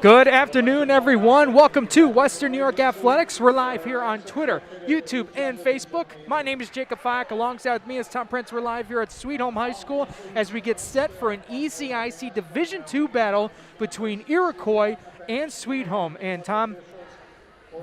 Good afternoon, everyone. Welcome to Western New York Athletics. We're live here on Twitter, YouTube, and Facebook. My name is Jacob Fack. Alongside with me is Tom Prince. We're live here at Sweet Home High School as we get set for an ECIC Division II battle between Iroquois and Sweet Home. And Tom,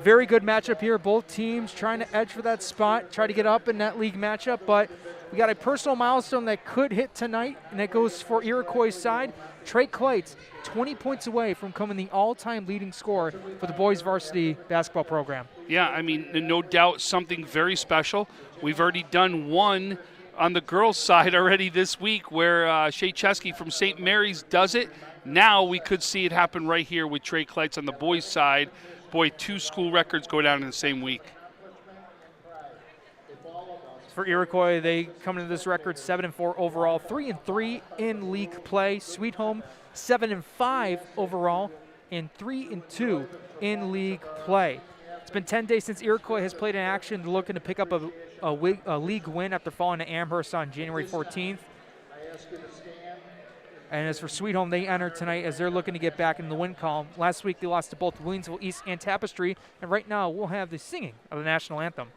very good matchup here. Both teams trying to edge for that spot, try to get up in that league matchup, but we got a personal milestone that could hit tonight, and that goes for Iroquois' side. Trey Kleitz, 20 points away from becoming the all-time leading scorer for the boys varsity basketball program. Yeah, I mean, no doubt something very special. We've already done one on the girls' side already this week where Shea Chesky from St. Mary's does it. Now we could see it happen right here with Trey Kleitz on the boys' side. Boy, two school records go down in the same week. For Iroquois, they come into this record 7-4 overall, 3-3 in league play. Sweet Home 7-5 overall and 3-2 in league play. It's been 10 days since Iroquois has played in action, looking to pick up a league win after falling to Amherst on January 14th. And as for Sweet Home, they enter tonight as they're looking to get back in the win column. Last week they lost to both Williamsville East and Tapestry, and right now we'll have the singing of the national anthem.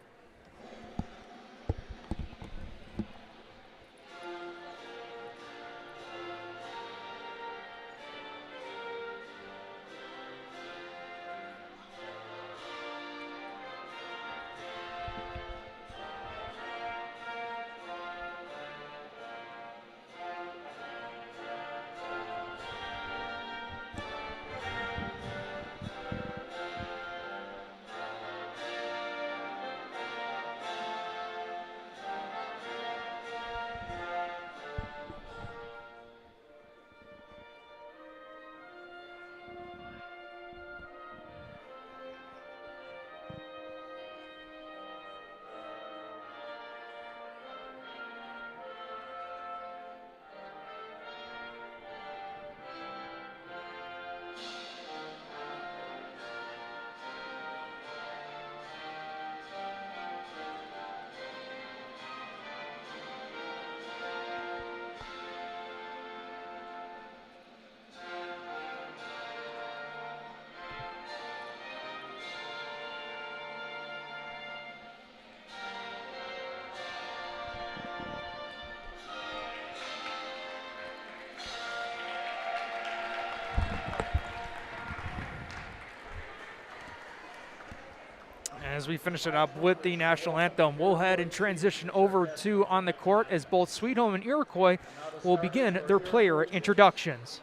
As we finish it up with the national anthem, we'll head and transition over to on the court as both Sweet Home and Iroquois will begin their player introductions.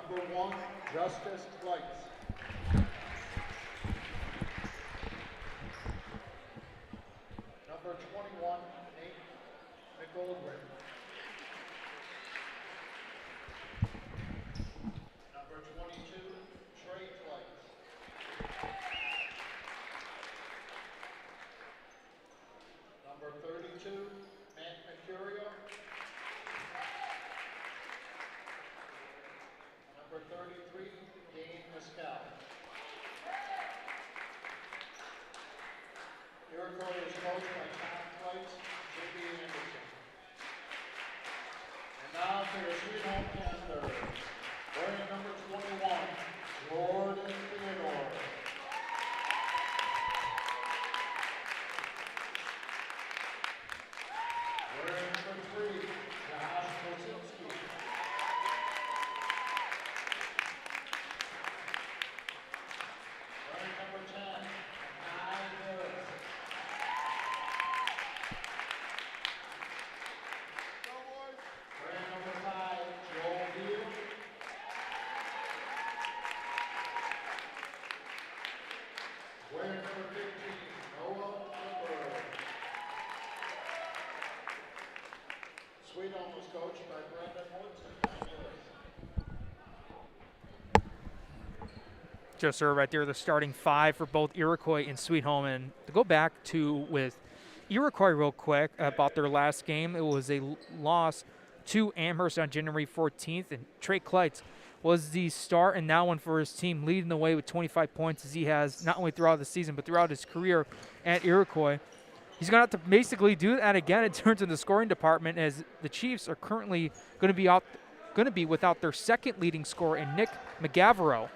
Number 1, Justice Kleitz. Number 21, Nate McGoldrick. Number 22, Trey Kleitz. Number 32, Matt Mercurio. Number 33, Dane Mescal. Iroquois is coached by Tom Kleitz, J.B. Anderson. And now to the Sweet Home Panther, wearing number 21, Jordan Theodore. Wearing number 3, Josh Kosinski. Wearing number 10, Kai Harris. Wearing number 5, Joel Beal. Wearing number 15, Noah Lindbergh. Sweet Home was coached by Brendan Woodson. Just right there, the starting five for both Iroquois and Sweet Home. And to go back to with Iroquois real quick about their last game, it was a loss to Amherst on January 14th, and Trey Kleitz was the star and now one for his team, leading the way with 25 points as he has not only throughout the season but throughout his career at Iroquois. He's going to have to basically do that again in terms of the scoring department, as the Chiefs are currently going to be without their second leading scorer in Nick McGavero.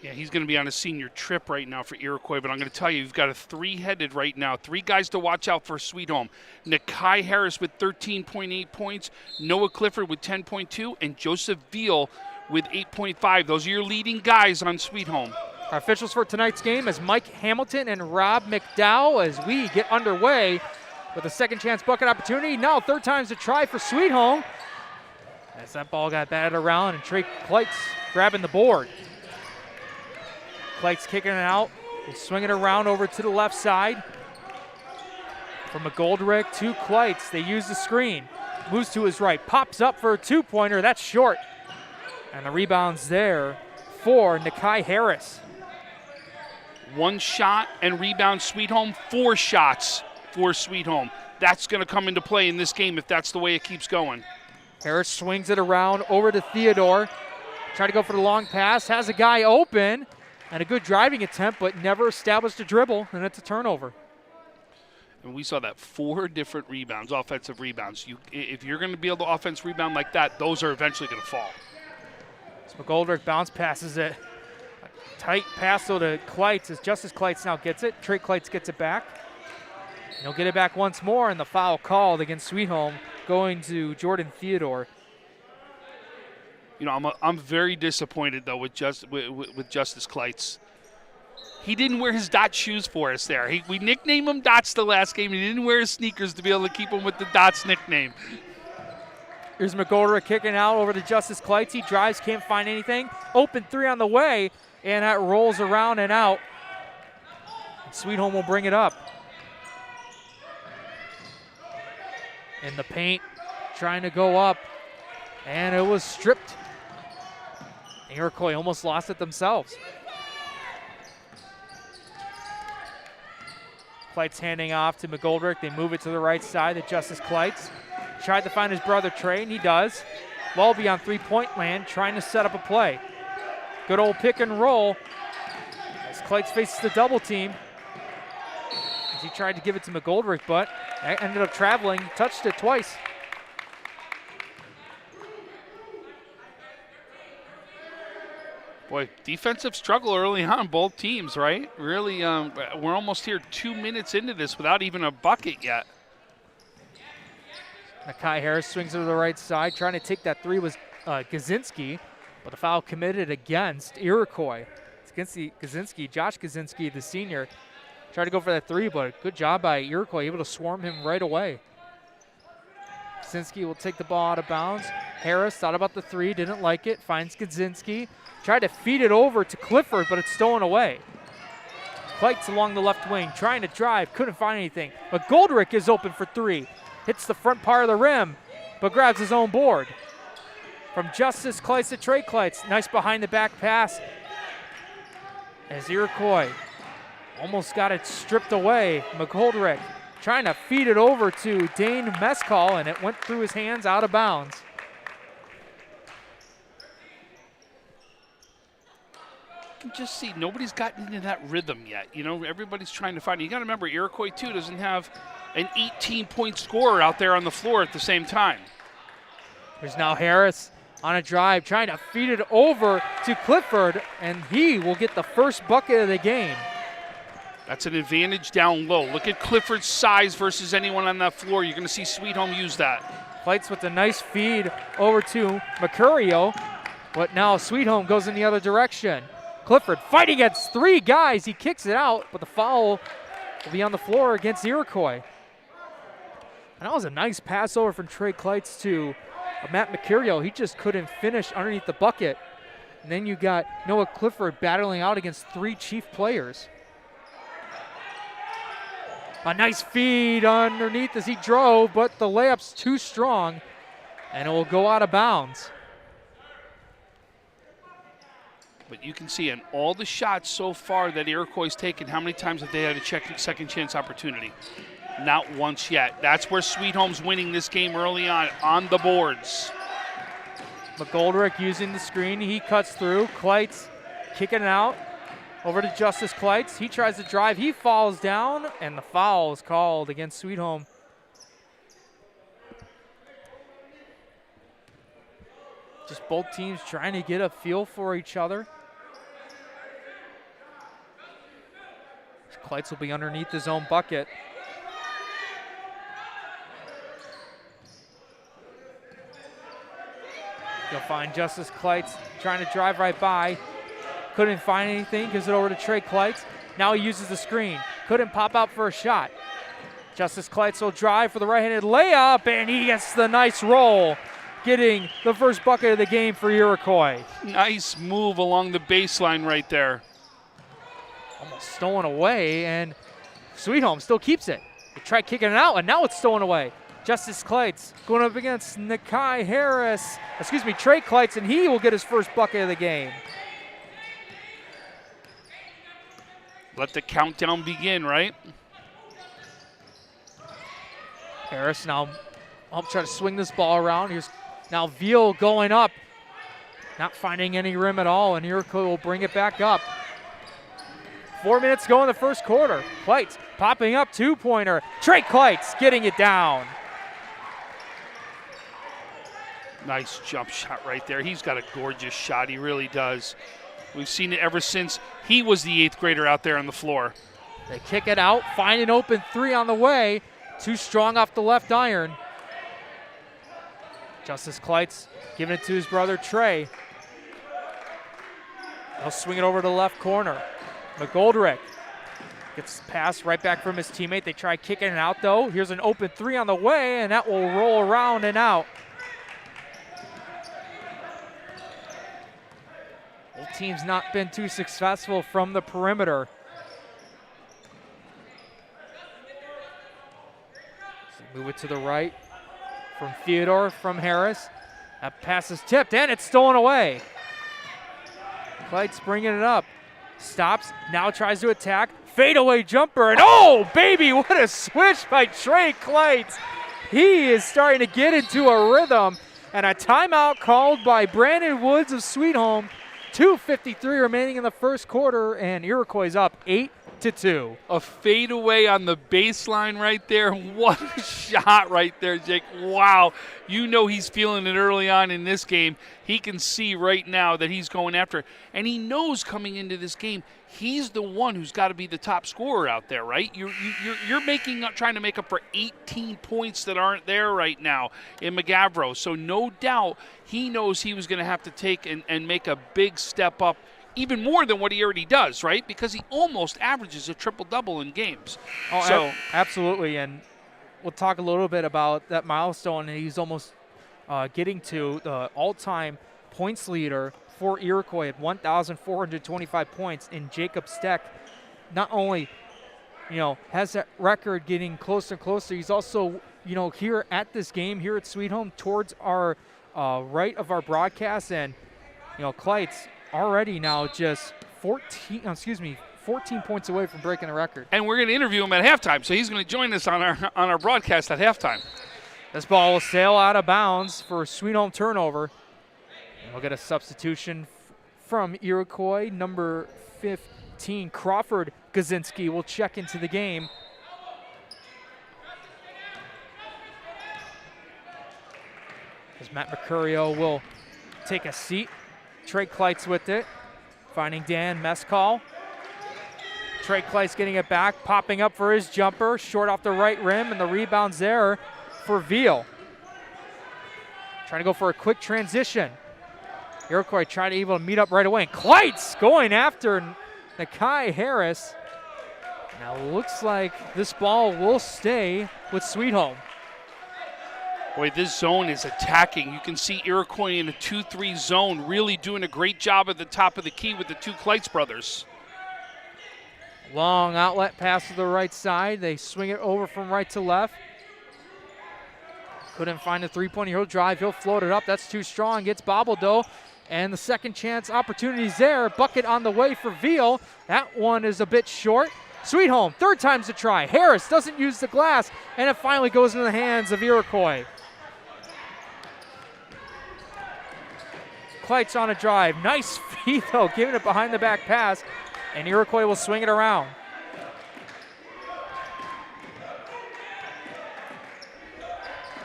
Yeah, he's going to be on a senior trip right now for Iroquois, but I'm going to tell you, you've got a three-headed right now. Three guys to watch out for Sweet Home. Nakai Harris with 13.8 points, Noah Clifford with 10.2, and Joseph Veal with 8.5. Those are your leading guys on Sweet Home. Our officials for tonight's game is Mike Hamilton and Rob McDowell as we get underway with a second chance bucket opportunity. Now third time's a try for Sweet Home. As that ball got batted around and Trey Kleitz grabbing the board. Kleitz kicking it out. He's swinging it around over to the left side. From McGoldrick to Kleitz. They use the screen. Moves to his right. Pops up for a two-pointer. That's short. And the rebound's there for Nakai Harris. One shot and rebound Sweet Home. 4 shots for Sweet Home. That's going to come into play in this game if that's the way it keeps going. Harris swings it around over to Theodore. Trying to go for the long pass. Has a guy open. And a good driving attempt, but never established a dribble, and it's a turnover. And we saw that 4 different rebounds, offensive rebounds. If you're going to be able to offense rebound like that, those are eventually going to fall. So McGoldrick bounce passes it. A tight pass though to Kleitz as Justice Kleitz now gets it. Trey Kleitz gets it back. And he'll get it back once more, and the foul called against Sweet Home going to Jordan Theodore. You know, I'm very disappointed though with Justice Kleitz. He didn't wear his Dots shoes for us there. We nicknamed him Dots the last game. He didn't wear his sneakers to be able to keep him with the Dots nickname. Here's McGoldrick kicking out over to Justice Kleitz. He drives, can't find anything. Open three on the way, and that rolls around and out. Sweet Home will bring it up. In the paint, trying to go up, and it was stripped. Iroquois almost lost it themselves. Kleitz handing off to McGoldrick. They move it to the right side to Justice Kleitz. Tried to find his brother Trey, and he does. Ball beyond three-point land, trying to set up a play. Good old pick and roll as Kleitz faces the double team. As he tried to give it to McGoldrick, but that ended up traveling, touched it twice. Boy, defensive struggle early on, both teams, right? Really, we're almost here 2 minutes into this without even a bucket yet. Nakai Harris swings it to the right side. Trying to take that three was Gazinski, but the foul committed against Iroquois. It's against Gazinski, Josh Gazinski, the senior. Tried to go for that three, but good job by Iroquois, able to swarm him right away. Gazinski will take the ball out of bounds. Harris thought about the three, didn't like it, finds Gazinski. Tried to feed it over to Clifford, but it's stolen away. Kleitz along the left wing, trying to drive, couldn't find anything. But McGoldrick is open for three. Hits the front part of the rim, but grabs his own board. From Justice Kleitz to Trey Kleitz. Nice behind the back pass. As Iroquois almost got it stripped away. McGoldrick trying to feed it over to Dane Mescal, and it went through his hands out of bounds. Just see, nobody's gotten into that rhythm yet. You know, everybody's trying to find it. You got to remember, Iroquois, too, doesn't have an 18-point scorer out there on the floor at the same time. There's now Harris on a drive, trying to feed it over to Clifford, and he will get the first bucket of the game. That's an advantage down low. Look at Clifford's size versus anyone on that floor. You're going to see Sweet Home use that. Kleitz with a nice feed over to Mercurio, but now Sweet Home goes in the other direction. Clifford fighting against three guys. He kicks it out, but the foul will be on the floor against Iroquois. And that was a nice pass over from Trey Kleitz to Matt Mercurio. He just couldn't finish underneath the bucket. And then you got Noah Clifford battling out against three Chief players. A nice feed underneath as he drove, but the layup's too strong, and it will go out of bounds. But you can see in all the shots so far that Iroquois has taken, how many times have they had a second chance opportunity? Not once yet. That's where Sweet Home's winning this game early on the boards. McGoldrick using the screen. He cuts through. Kleitz kicking it out over to Justice Kleitz. He tries to drive. He falls down, and the foul is called against Sweet Home. Just both teams trying to get a feel for each other. Kleitz will be underneath his own bucket. You'll find Justice Kleitz trying to drive right by. Couldn't find anything, gives it over to Trey Kleitz. Now he uses the screen. Couldn't pop out for a shot. Justice Kleitz will drive for the right-handed layup, and he gets the nice roll, getting the first bucket of the game for Iroquois. Nice move along the baseline right there. Almost stolen away, and Sweet Home still keeps it. They try kicking it out, and now it's stolen away. Justice Kleitz going up against Trey Kleitz, and he will get his first bucket of the game. Let the countdown begin, right? Harris now try to swing this ball around. Here's now Veal going up, not finding any rim at all, and Iroquois will bring it back up. 4 minutes to go in the first quarter. Kleitz popping up, two-pointer. Trey Kleitz getting it down. Nice jump shot right there. He's got a gorgeous shot. He really does. We've seen it ever since he was the 8th grader out there on the floor. They kick it out, find an open three on the way. Too strong off the left iron. Justice Kleitz giving it to his brother Trey. He'll swing it over to the left corner. McGoldrick gets passed right back from his teammate. They try kicking it out though. Here's an open three on the way, and that will roll around and out. Both teams not been too successful from the perimeter. So move it to the right from Theodore, from Harris. That pass is tipped, and it's stolen away. Kleitz bringing it up. Stops, now tries to attack. Fadeaway jumper, and oh, baby, what a switch by Trey Kleitz. He is starting to get into a rhythm, and a timeout called by Brandon Woods of Sweet Home. 2:53 remaining in the first quarter, and Iroquois is up 8-2. A fadeaway on the baseline right there. What a shot right there, Jake. Wow. You know he's feeling it early on in this game. He can see right now that he's going after it. And he knows coming into this game, he's the one who's got to be the top scorer out there, right? You're trying to make up for 18 points that aren't there right now in McGavro. So no doubt he knows he was going to have to take and make a big step up, even more than what he already does, right? Because he almost averages a triple-double in games. Oh, so absolutely, and we'll talk a little bit about that milestone. He's almost getting to the all-time points leader for Iroquois at 1,425 points in Jacob Steck. Not only, has that record getting closer and closer, he's also, here at this game, here at Sweet Home, towards our right of our broadcast, and, Kleitz already now just 14 points away from breaking the record. And we're going to interview him at halftime, so he's going to join us on our broadcast at halftime. This ball will sail out of bounds for a Sweet Home turnover. And we'll get a substitution from Iroquois. Number 15, Crawford Gazinski, will check into the game. As Matt Mercurio will take a seat. Trey Kleitz with it, finding Dan Mescal. Trey Kleitz getting it back, popping up for his jumper, short off the right rim, and the rebound's there for Veal. Trying to go for a quick transition. Iroquois trying to able to meet up right away, and Kleitz going after Nakai Harris. Now looks like this ball will stay with Sweet Home. Boy, this zone is attacking. You can see Iroquois in a 2-3 zone, really doing a great job at the top of the key with the two Kleitz brothers. Long outlet pass to the right side. They swing it over from right to left. Couldn't find a three-pointer. He'll drive. He'll float it up. That's too strong. Gets bobbled, though. And the second chance opportunity's there. Bucket on the way for Veal. That one is a bit short. Sweet Home, third time's a try. Harris doesn't use the glass, and it finally goes into the hands of Iroquois. Kleitz on a drive. Nice feed, though, giving it behind the back pass, and Iroquois will swing it around.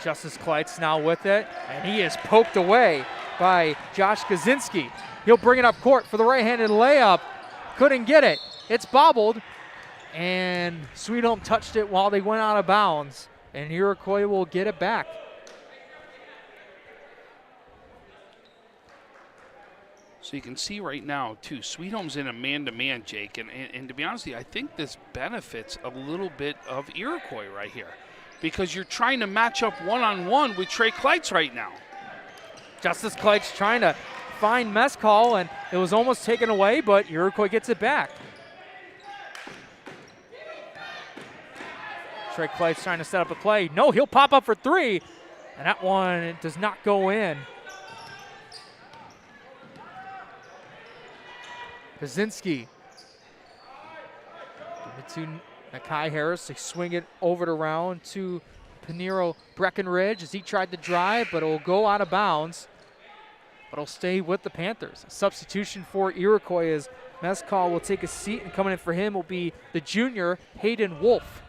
Justice Kleitz now with it, and he is poked away by Josh Kaczynski. He'll bring it up court for the right-handed layup. Couldn't get it. It's bobbled, And Sweet Home touched it while they went out of bounds, and Iroquois will get it back. So you can see right now, too, Sweet Home's in a man-to-man, Jake. And to be honest with you, I think this benefits a little bit of Iroquois right here, because you're trying to match up one-on-one with Trey Kleitz right now. Justice Kleitz trying to find Mescal, and it was almost taken away, but Iroquois gets it back. Trey Kleitz trying to set up a play. No, he'll pop up for three, and that one does not go in. Kaczynski. Give it to Nakai Harris. They swing it over to round to Pinero Breckenridge as he tried to drive, but it will go out of bounds. But it'll stay with the Panthers. A substitution for Iroquois as Mescal will take a seat, and coming in for him will be the junior Hayden Wolf.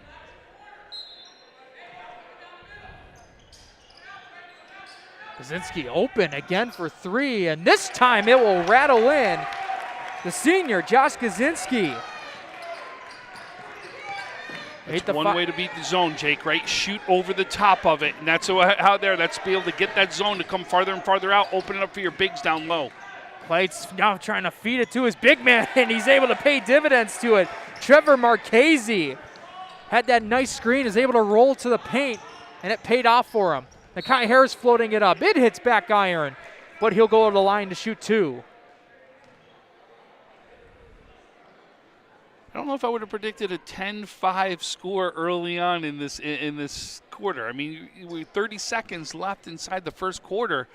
Kaczynski open again for three, and this time it will rattle in. The senior, Josh Kaczynski. That's one way to beat the zone, Jake, right? Shoot over the top of it, and that's out there. That's be able to get that zone to come farther and farther out, open it up for your bigs down low. Kleitz now trying to feed it to his big man, and he's able to pay dividends to it. Trevor Marchese had that nice screen, is able to roll to the paint, and it paid off for him. Nakai Harris floating it up. It hits back iron, but he'll go to the line to shoot two. I don't know if I would have predicted a 10-5 score early on in this quarter. I mean, with 30 seconds left inside the first quarter,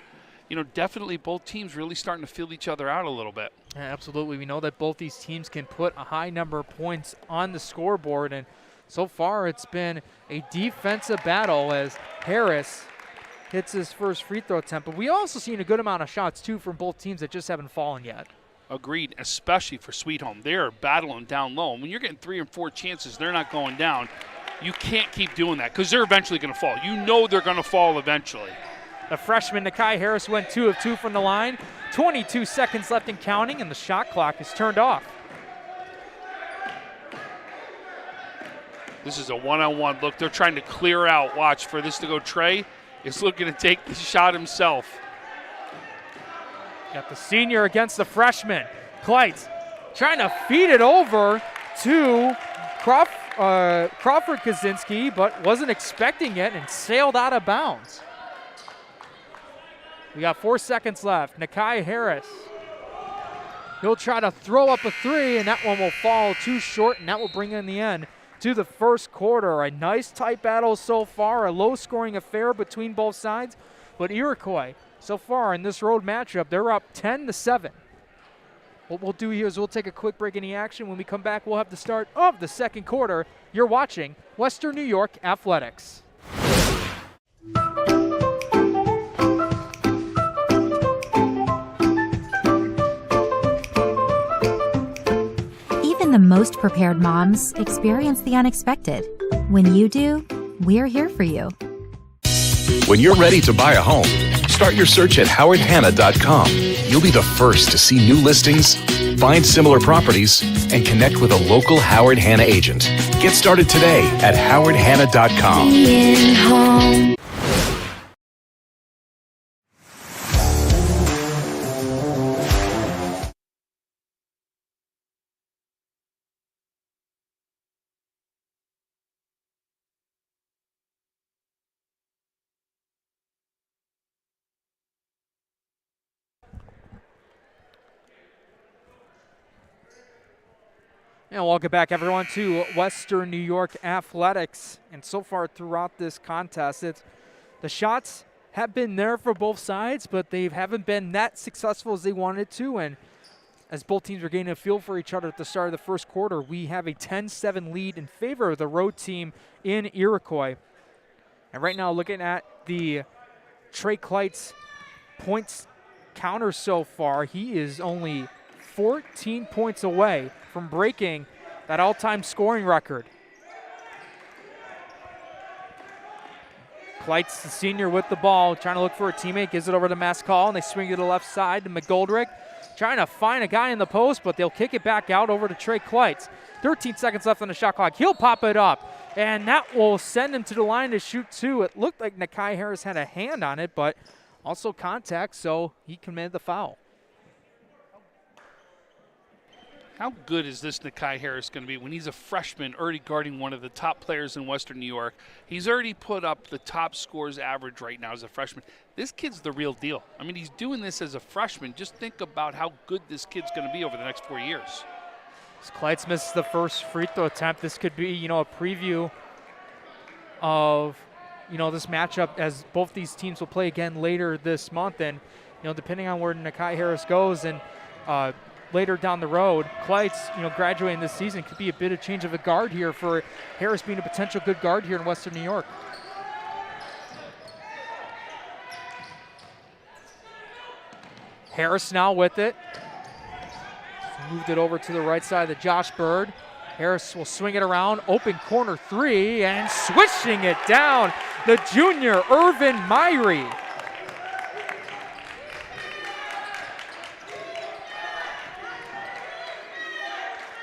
you know, definitely both teams really starting to feel each other out a little bit. Yeah, absolutely. We know that both these teams can put a high number of points on the scoreboard, and so far it's been a defensive battle as Harris hits his first free throw attempt. But we also seen a good amount of shots, too, from both teams that just haven't fallen yet. Agreed, especially for Sweet Home. They're battling down low. And when you're getting 3 and 4 chances, they're not going down. You can't keep doing that because they're eventually going to fall. You know they're going to fall eventually. The freshman, Nakai Harris, went 2 of 2 from the line. 22 seconds left and counting, and the shot clock is turned off. This is a one-on-one look. They're trying to clear out. Watch for this to go. Trey is looking to take the shot himself. Got the senior against the freshman. Kleitz trying to feed it over to Crawford Kaczynski, but wasn't expecting it and sailed out of bounds. We got 4 seconds left. Nakai Harris. He'll try to throw up a three, and that one will fall too short, and that will bring in the end to the first quarter. A nice tight battle so far, a low-scoring affair between both sides, but Iroquois, so far in this road matchup, they're up 10-7. What we'll do here is we'll take a quick break in the action. When we come back, we'll have the start of the second quarter. You're watching Western New York Athletics. Even the most prepared moms experience the unexpected. When you do, we're here for you. When you're ready to buy a home, start your search at howardhanna.com. You'll be the first to see new listings, find similar properties, and connect with a local Howard Hanna agent. Get started today at howardhanna.com. And welcome back, everyone, to Western New York Athletics. And so far throughout this contest, the shots have been there for both sides, but they haven't been that successful as they wanted to. And as both teams are gaining a feel for each other at the start of the first quarter, we have a 10-7 lead in favor of the road team in Iroquois. And right now, looking at the Trey Kleitz points counter so far, he is only 14 points away from breaking that all-time scoring record. Kleitz, the senior, with the ball, trying to look for a teammate, gives it over to Mascall, and they swing it to the left side to McGoldrick, trying to find a guy in the post, but they'll kick it back out over to Trey Kleitz. 13 seconds left on the shot clock. He'll pop it up, and that will send him to the line to shoot two. It looked like Nakai Harris had a hand on it, but also contact, so he committed the foul. How good is this Nakai Harris going to be when he's a freshman already guarding one of the top players in Western New York? He's already put up the top scores average right now as a freshman. This kid's the real deal. I mean, he's doing this as a freshman. Just think about how good this kid's going to be over the next 4 years. As Kleitz misses the first free throw attempt, this could be, a preview of, this matchup as both these teams will play again later this month. And, depending on where Nakai Harris goes and later down the road, Kleitz, graduating this season could be a bit of change of a guard here for Harris being a potential good guard here in Western New York. Harris now with it. Moved it over to the right side of Josh Bird. Harris will swing it around, open corner three, and swishing it down, the junior, Irvin Myrie.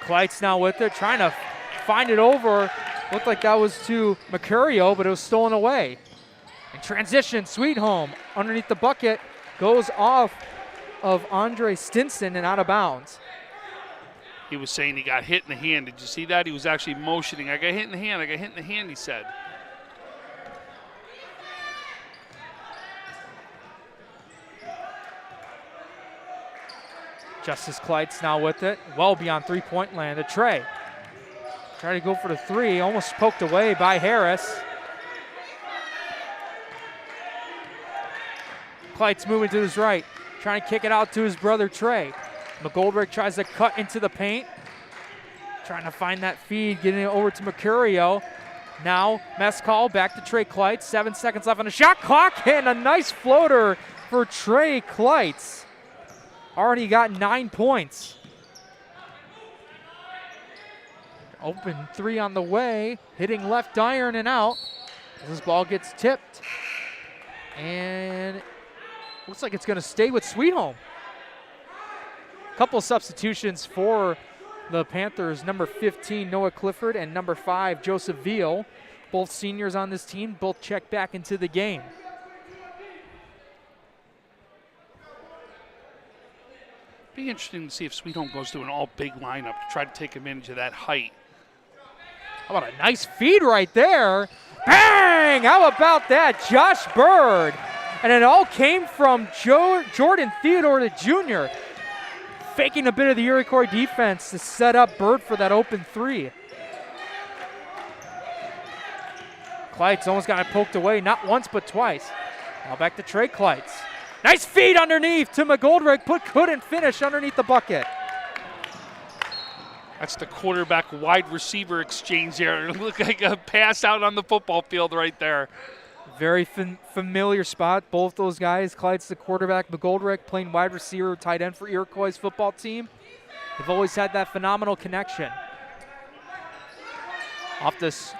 Kleitz now with it, trying to find it over. Looked like that was to Mercurio, but it was stolen away. In transition, Sweet Home underneath the bucket, goes off of Andre Stinson and out of bounds. He was saying he got hit in the hand. Did you see that? He was actually motioning. I got hit in the hand. I got hit in the hand, he said. Justice Kleitz now with it, well beyond three-point land. The Trey, trying to go for the three, almost poked away by Harris. Kleitz moving to his right, trying to kick it out to his brother Trey. McGoldrick tries to cut into the paint, trying to find that feed, getting it over to Mercurio. Now Mescal back to Trey Kleitz, 7 seconds left on the shot clock, and a nice floater for Trey Kleitz. Already got 9 points. Open three on the way, hitting left iron and out. This ball gets tipped, and looks like it's going to stay with Sweet Home. Couple substitutions for the Panthers. Number 15, Noah Clifford, and number 5, Joseph Veal. Both seniors on this team, both check back into the game. Be interesting to see if Sweet Home goes to an all-big lineup to try to take advantage of that height. How about a nice feed right there? Bang! How about that? Josh Bird. And it all came from Jordan Theodore, the junior, faking a bit of the Iroquois defense to set up Bird for that open three. Kleitz almost got it poked away, not once but twice. Now back to Trey Kleitz. Nice feed underneath to McGoldrick, but couldn't finish underneath the bucket. That's the quarterback wide receiver exchange there. It looked like a pass out on the football field right there. Very familiar spot. Both those guys, Kleitz the quarterback, McGoldrick playing wide receiver, tight end for Iroquois football team. They've always had that phenomenal connection. Off this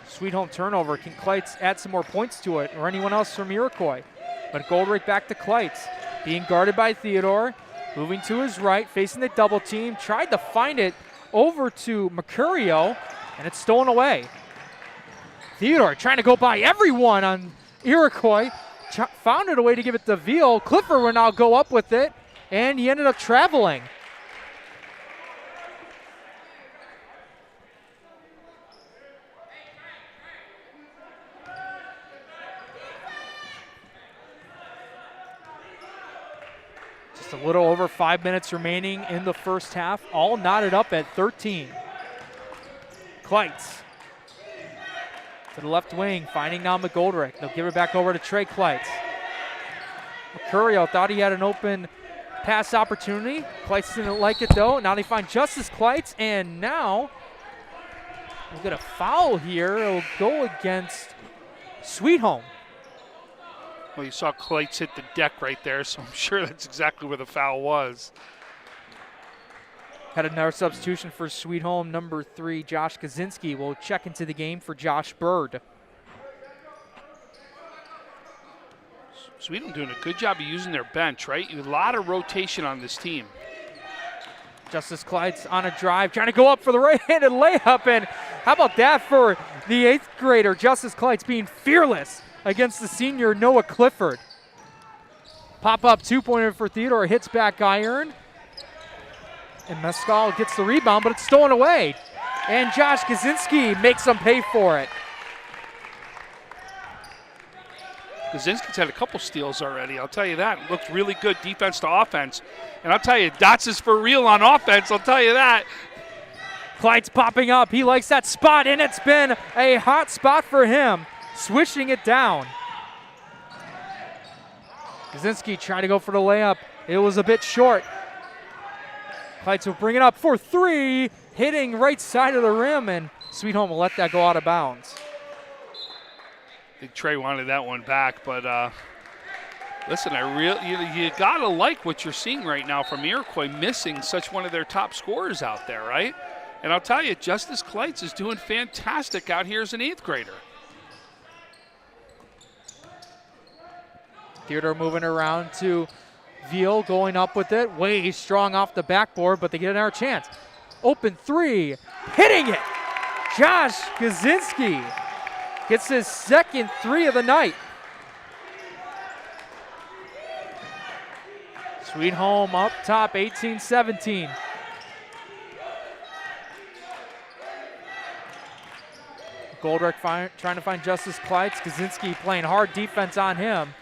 Sweet Home turnover, can Kleitz add some more points to it, or anyone else from Iroquois? But McGoldrick back to Kleitz, being guarded by Theodore, moving to his right, facing the double team, tried to find it over to Mercurio, and it's stolen away. Theodore trying to go by everyone on Iroquois, found it a way to give it to Veal. Clifford will now go up with it, and he ended up traveling. Just a little over 5 minutes remaining in the first half, all knotted up at 13. Kleitz to the left wing, finding now McGoldrick. They'll give it back over to Trey Kleitz. Mercurio thought he had an open pass opportunity. Kleitz didn't like it though. Now they find Justice Kleitz, and now we'll get a foul here. It'll go against Sweet Home. Well, you saw Kleitz hit the deck right there, so I'm sure that's exactly where the foul was. Had another substitution for Sweet Home. Number 3, Josh Kaczynski will check into the game for Josh Bird. Sweden doing a good job of using their bench, right? A lot of rotation on this team. Justice Clyde's on a drive, trying to go up for the right-handed layup, and how about that for the 8th grader? Justice Clyde's being fearless against the senior Noah Clifford. Pop-up two-pointer for Theodore, hits back iron, and Mescal gets the rebound, but it's stolen away. And Josh Kaczynski makes them pay for it. Kaczynski's had a couple steals already, I'll tell you that. Looked really good defense to offense. And I'll tell you, Dots is for real on offense, I'll tell you that. Clyde's popping up. He likes that spot, and it's been a hot spot for him, swishing it down. Kaczynski tried to go for the layup. It was a bit short. Clyde will bring it up for 3, hitting right side of the rim, and Sweet Home will let that go out of bounds. I think Trey wanted that one back, but listen, you gotta like what you're seeing right now from Iroquois, missing such one of their top scorers out there, right? And I'll tell you, Justice Kleitz is doing fantastic out here as an 8th grader. Theodore moving around to Veal, going up with it. Way strong off the backboard, but they get another chance. Open 3, hitting it. Josh Kaczynski gets his 2nd 3 of the night. Sweet Home up top, 18-17. Goldrick trying to find Justice Clyde. Kaczynski playing hard defense on him,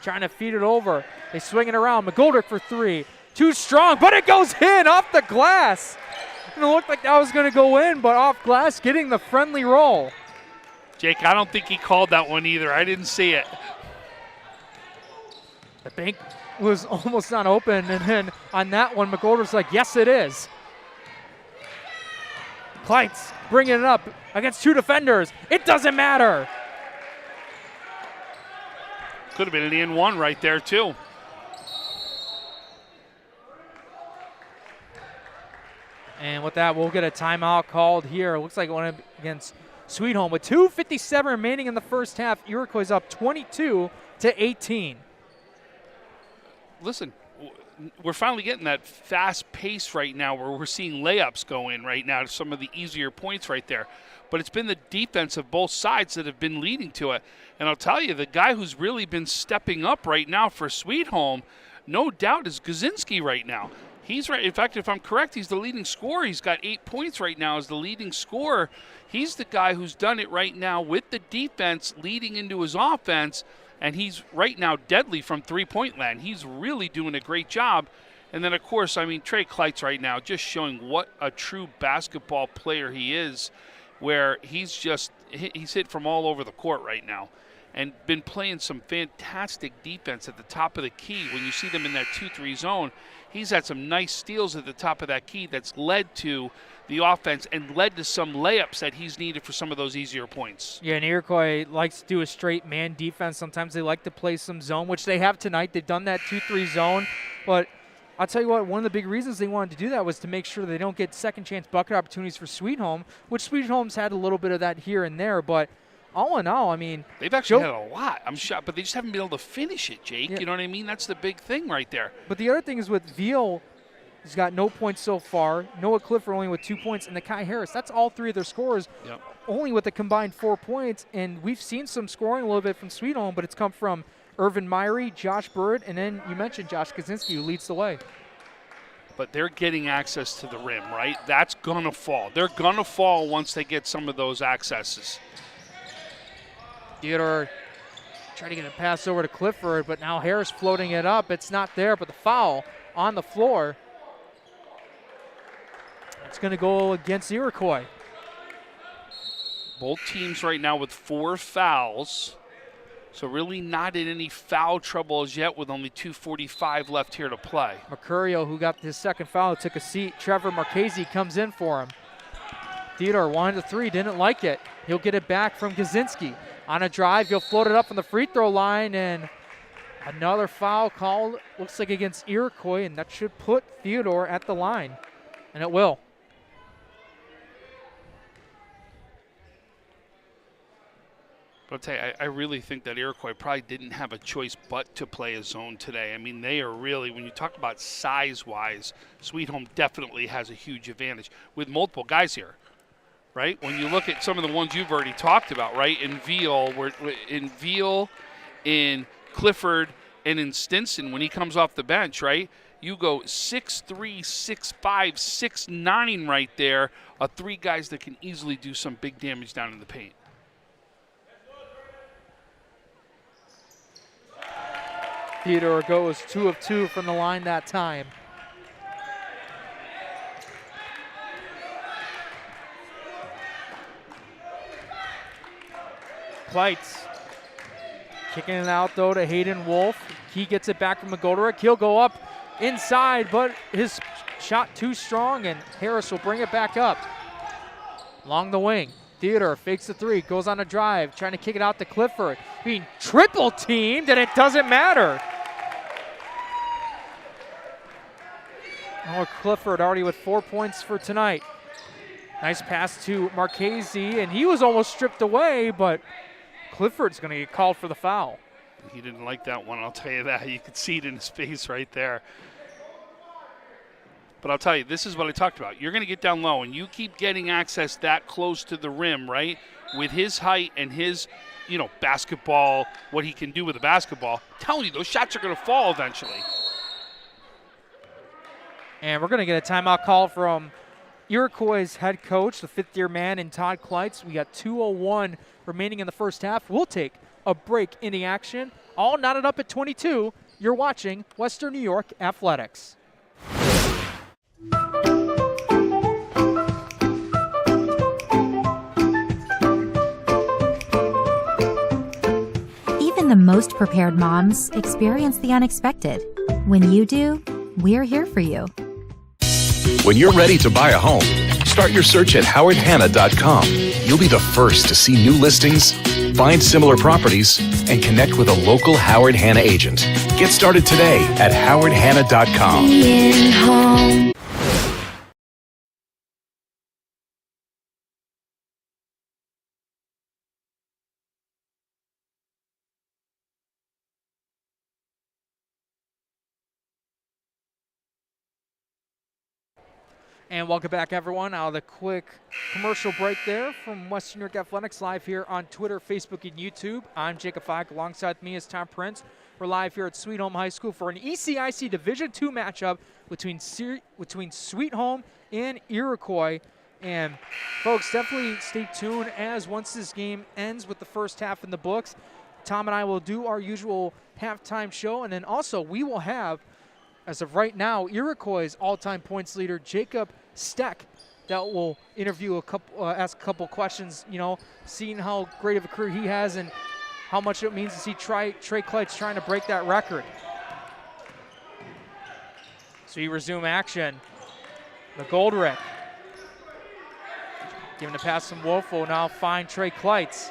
trying to feed it over. They swing it around. McGoldrick for 3. Too strong, but it goes in off the glass. And it looked like that was going to go in, but off glass, getting the friendly roll. Jake, I don't think he called that one either. I didn't see it. The bank was almost not open, and then on that one, McGoldrick's like, yes, it is. Kleitz bringing it up against 2 defenders. It doesn't matter. Could have been an N1 right there, too. And with that, we'll get a timeout called here. Looks like it went against Sweet Home. With 2:57 remaining in the first half, Iroquois up 22-18. Listen, we're finally getting that fast pace right now where we're seeing layups go in right now to some of the easier points right there. But it's been the defense of both sides that have been leading to it. And I'll tell you, the guy who's really been stepping up right now for Sweet Home, no doubt, is Kaczynski right now. He's right. In fact, if I'm correct, he's the leading scorer. He's got 8 points right now as the leading scorer. He's the guy who's done it right now with the defense leading into his offense, and he's right now deadly from three-point land. He's really doing a great job. And then, of course, I mean, Trey Kleitz right now just showing what a true basketball player he is, where he's hit from all over the court right now and been playing some fantastic defense at the top of the key. When you see them in that 2-3 zone, he's had some nice steals at the top of that key that's led to the offense and led to some layups that he's needed for some of those easier points. Yeah, and Iroquois likes to do a straight man defense. Sometimes they like to play some zone, which they have tonight. They've done that 2-3 zone. But I'll tell you what, one of the big reasons they wanted to do that was to make sure they don't get second chance bucket opportunities for Sweet Home, which Sweet Home's had a little bit of that here and there. But all in all, I mean, they've actually had a lot. I'm shocked, but they just haven't been able to finish it, Jake. Yeah. You know what I mean? That's the big thing right there. But the other thing is with Veal, he's got no points so far. Noah Clifford only with 2 points, and Nakai Harris. That's all 3 of their scorers, only with a combined 4 points. And we've seen some scoring a little bit from Sweet Home, but it's come from Irvin Myrie, Josh Bird, and then you mentioned Josh Kaczynski, who leads the way. But they're getting access to the rim, right? That's going to fall. They're going to fall once they get some of those accesses. Theodore trying to get a pass over to Clifford, but now Harris floating it up. It's not there, but the foul on the floor. It's going to go against Iroquois. Both teams right now with 4 fouls. So really not in any foul trouble as yet with only 2:45 left here to play. Mercurio, who got his second foul, took a seat. Trevor Marchese comes in for him. Theodore wanted the 3, didn't like it. He'll get it back from Kaczynski. On a drive, he'll float it up from the free throw line, and another foul called, looks like against Iroquois, and that should put Theodore at the line, and it will. But I'll tell you, I really think that Iroquois probably didn't have a choice but to play a zone today. I mean, they are really, when you talk about size-wise, Sweet Home definitely has a huge advantage with multiple guys here, right? When you look at some of the ones you've already talked about, right? In Veal, in Clifford, and in Stinson, when he comes off the bench, right? You go 6'3", 6'5", 6'9" right there, are three guys that can easily do some big damage down in the paint. Theodore goes 2 of 2 from the line that time. Kleitz kicking it out though to Hayden Wolf. He gets it back from McGoldrick. He'll go up inside, but his shot too strong, and Harris will bring it back up. Along the wing, Theodore fakes the 3, goes on a drive, trying to kick it out to Clifford. Being triple teamed, and it doesn't matter. Oh, Clifford already with 4 points for tonight. Nice pass to Marchese, and he was almost stripped away, but Clifford's going to get called for the foul. He didn't like that one, I'll tell you that. You could see it in his face right there. But I'll tell you, this is what I talked about. You're going to get down low, and you keep getting access that close to the rim, right? With his height and his, basketball, what he can do with a basketball, I'm telling you, those shots are going to fall eventually. And we're going to get a timeout call from Iroquois' head coach, the fifth-year man, in Todd Kleitz. We got 2:01 remaining in the first half. We'll take a break in the action. All knotted up at 22. You're watching Western New York Athletics. Even the most prepared moms experience the unexpected. When you do, we're here for you. When you're ready to buy a home, start your search at howardhanna.com. You'll be the first to see new listings, find similar properties, and connect with a local Howard Hanna agent. Get started today at howardhanna.com. And welcome back, everyone. Out of the quick commercial break there from Western New York Athletics, live here on Twitter, Facebook, and YouTube. I'm Jacob Fike. Alongside me is Tom Prince. We're live here at Sweet Home High School for an ECIC Division II matchup between Sweet Home and Iroquois. And folks, definitely stay tuned, as once this game ends with the first half in the books, Tom and I will do our usual halftime show, and then also we will have, as of right now, Iroquois' all-time points leader, Jacob Steck, that will interview ask a couple questions, seeing how great of a career he has and how much it means to see Trey Kleitz trying to break that record. So you resume action. McGoldrick giving the pass from Wolf will now find Trey Kleitz.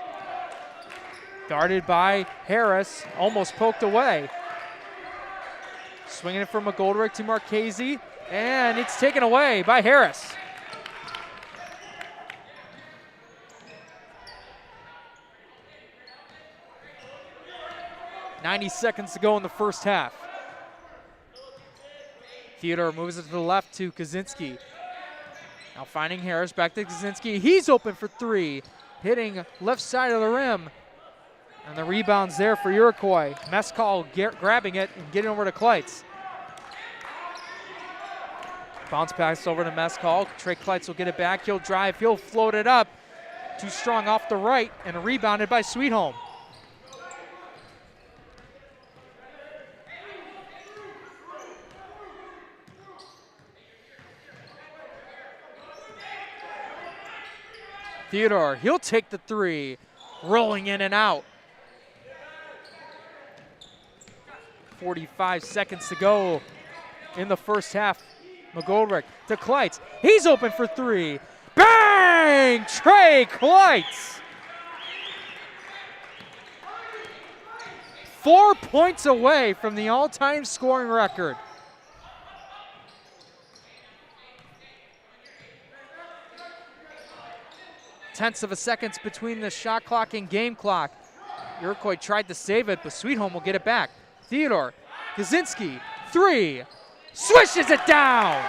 Guarded by Harris, almost poked away. Swinging it from McGoldrick to Marchese, and it's taken away by Harris. .90 seconds to go in the first half. Theodore moves it to the left to Kaczynski. Now finding Harris, back to Kaczynski. He's open for 3, hitting left side of the rim. And the rebound's there for Iroquois. Mescal grabbing it and getting over to Kleitz. Bounce pass over to Mescal. Trey Kleitz will get it back. He'll drive. He'll float it up. Too strong off the right and rebounded by Sweet Home. Theodore, he'll take the 3. Rolling in and out. 45 seconds to go in the first half. McGoldrick to Kleitz. He's open for 3. Bang! Trey Kleitz. 4 points away from the all-time scoring record. Tenths of a second between the shot clock and game clock. Iroquois tried to save it, but Sweet Home will get it back. Theodore Kaczynski, 3, swishes it down.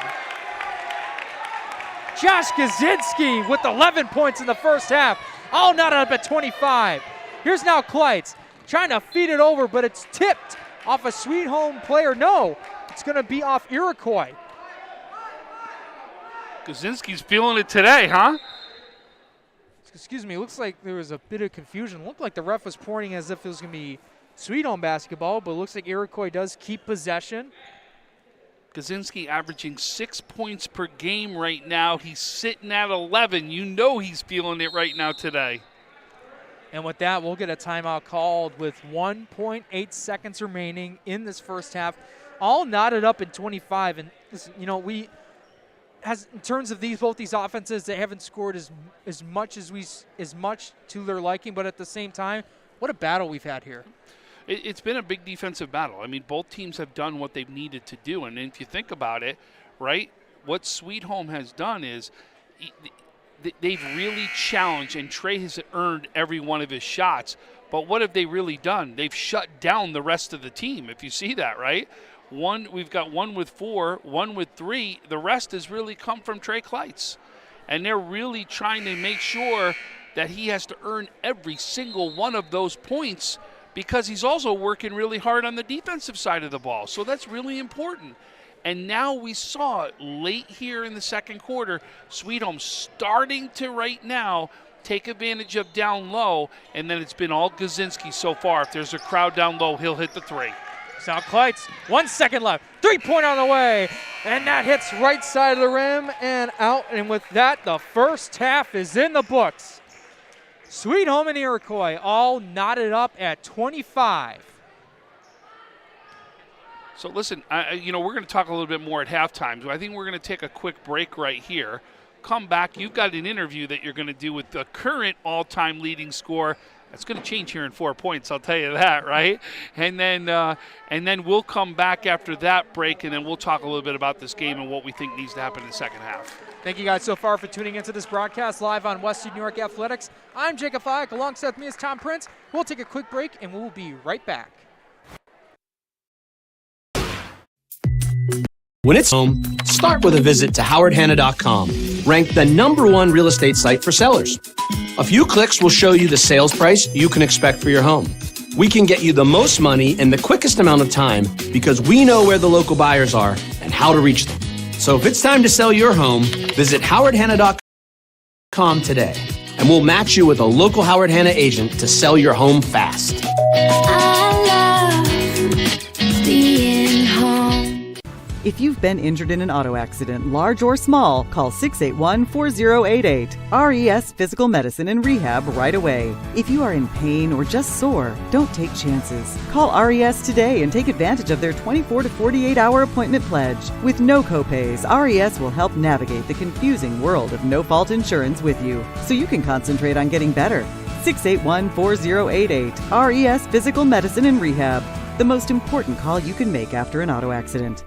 Josh Kaczynski with 11 points in the first half, all knotted up at 25. Here's now Kleitz trying to feed it over, but it's tipped off a Sweet Home player. No, it's going to be off Iroquois. Kaczynski's feeling it today, huh? Excuse me, looks like there was a bit of confusion. Looked like the ref was pointing as if it was going to be Sweet Home basketball, but it looks like Iroquois does keep possession. Kaczynski averaging 6 points per game right now. He's sitting at 11. You know he's feeling it right now today. And with that, we'll get a timeout called with 1.8 seconds remaining in this first half. All knotted up in 25. And listen, you know, in terms of both these offenses, they haven't scored as much to their liking, but at the same time, what a battle we've had here. It's been a big defensive battle. I mean, both teams have done what they've needed to do. And if you think about it, right, what Sweet Home has done is they've really challenged, and Trey has earned every one of his shots. But what have they really done? They've shut down the rest of the team, if you see that, right? We've got 1 with 4, 1 with 3. The rest has really come from Trey Kleitz. And they're really trying to make sure that he has to earn every single one of those points, because he's also working really hard on the defensive side of the ball. So that's really important. And now we saw it late here in the second quarter, Sweet Home starting to right now take advantage of down low, and then it's been all Kaczynski so far. If there's a crowd down low, he'll hit the 3. So now Kleitz, 1 second left, 3-pointer on the way, and that hits right side of the rim and out. And with that, the first half is in the books. Sweet Home and Iroquois all knotted up at 25. So listen, we're going to talk a little bit more at halftime. So I think we're going to take a quick break right here. Come back. You've got an interview that you're going to do with the current all-time leading scorer. That's going to change here in 4 points, I'll tell you that, right? And then we'll come back after that break, and then we'll talk a little bit about this game and what we think needs to happen in the second half. Thank you guys so far for tuning into this broadcast live on Western New York Athletics. I'm Jacob Fyack. Alongside me is Tom Prince. We'll take a quick break, and we'll be right back. When it's home, start with a visit to howardhanna.com, ranked the #1 real estate site for sellers. A few clicks will show you the sales price you can expect for your home. We can get you the most money in the quickest amount of time because we know where the local buyers are and how to reach them. So if it's time to sell your home, visit howardhanna.com today, and we'll match you with a local Howard Hanna agent to sell your home fast. I love being home. If you've been injured in an auto accident, large or small, call 681-4088. RES Physical Medicine and Rehab right away. If you are in pain or just sore, don't take chances. Call RES today and take advantage of their 24 to 48-hour appointment pledge. With no copays, RES will help navigate the confusing world of no-fault insurance with you, so you can concentrate on getting better. 681-4088. RES Physical Medicine and Rehab. The most important call you can make after an auto accident.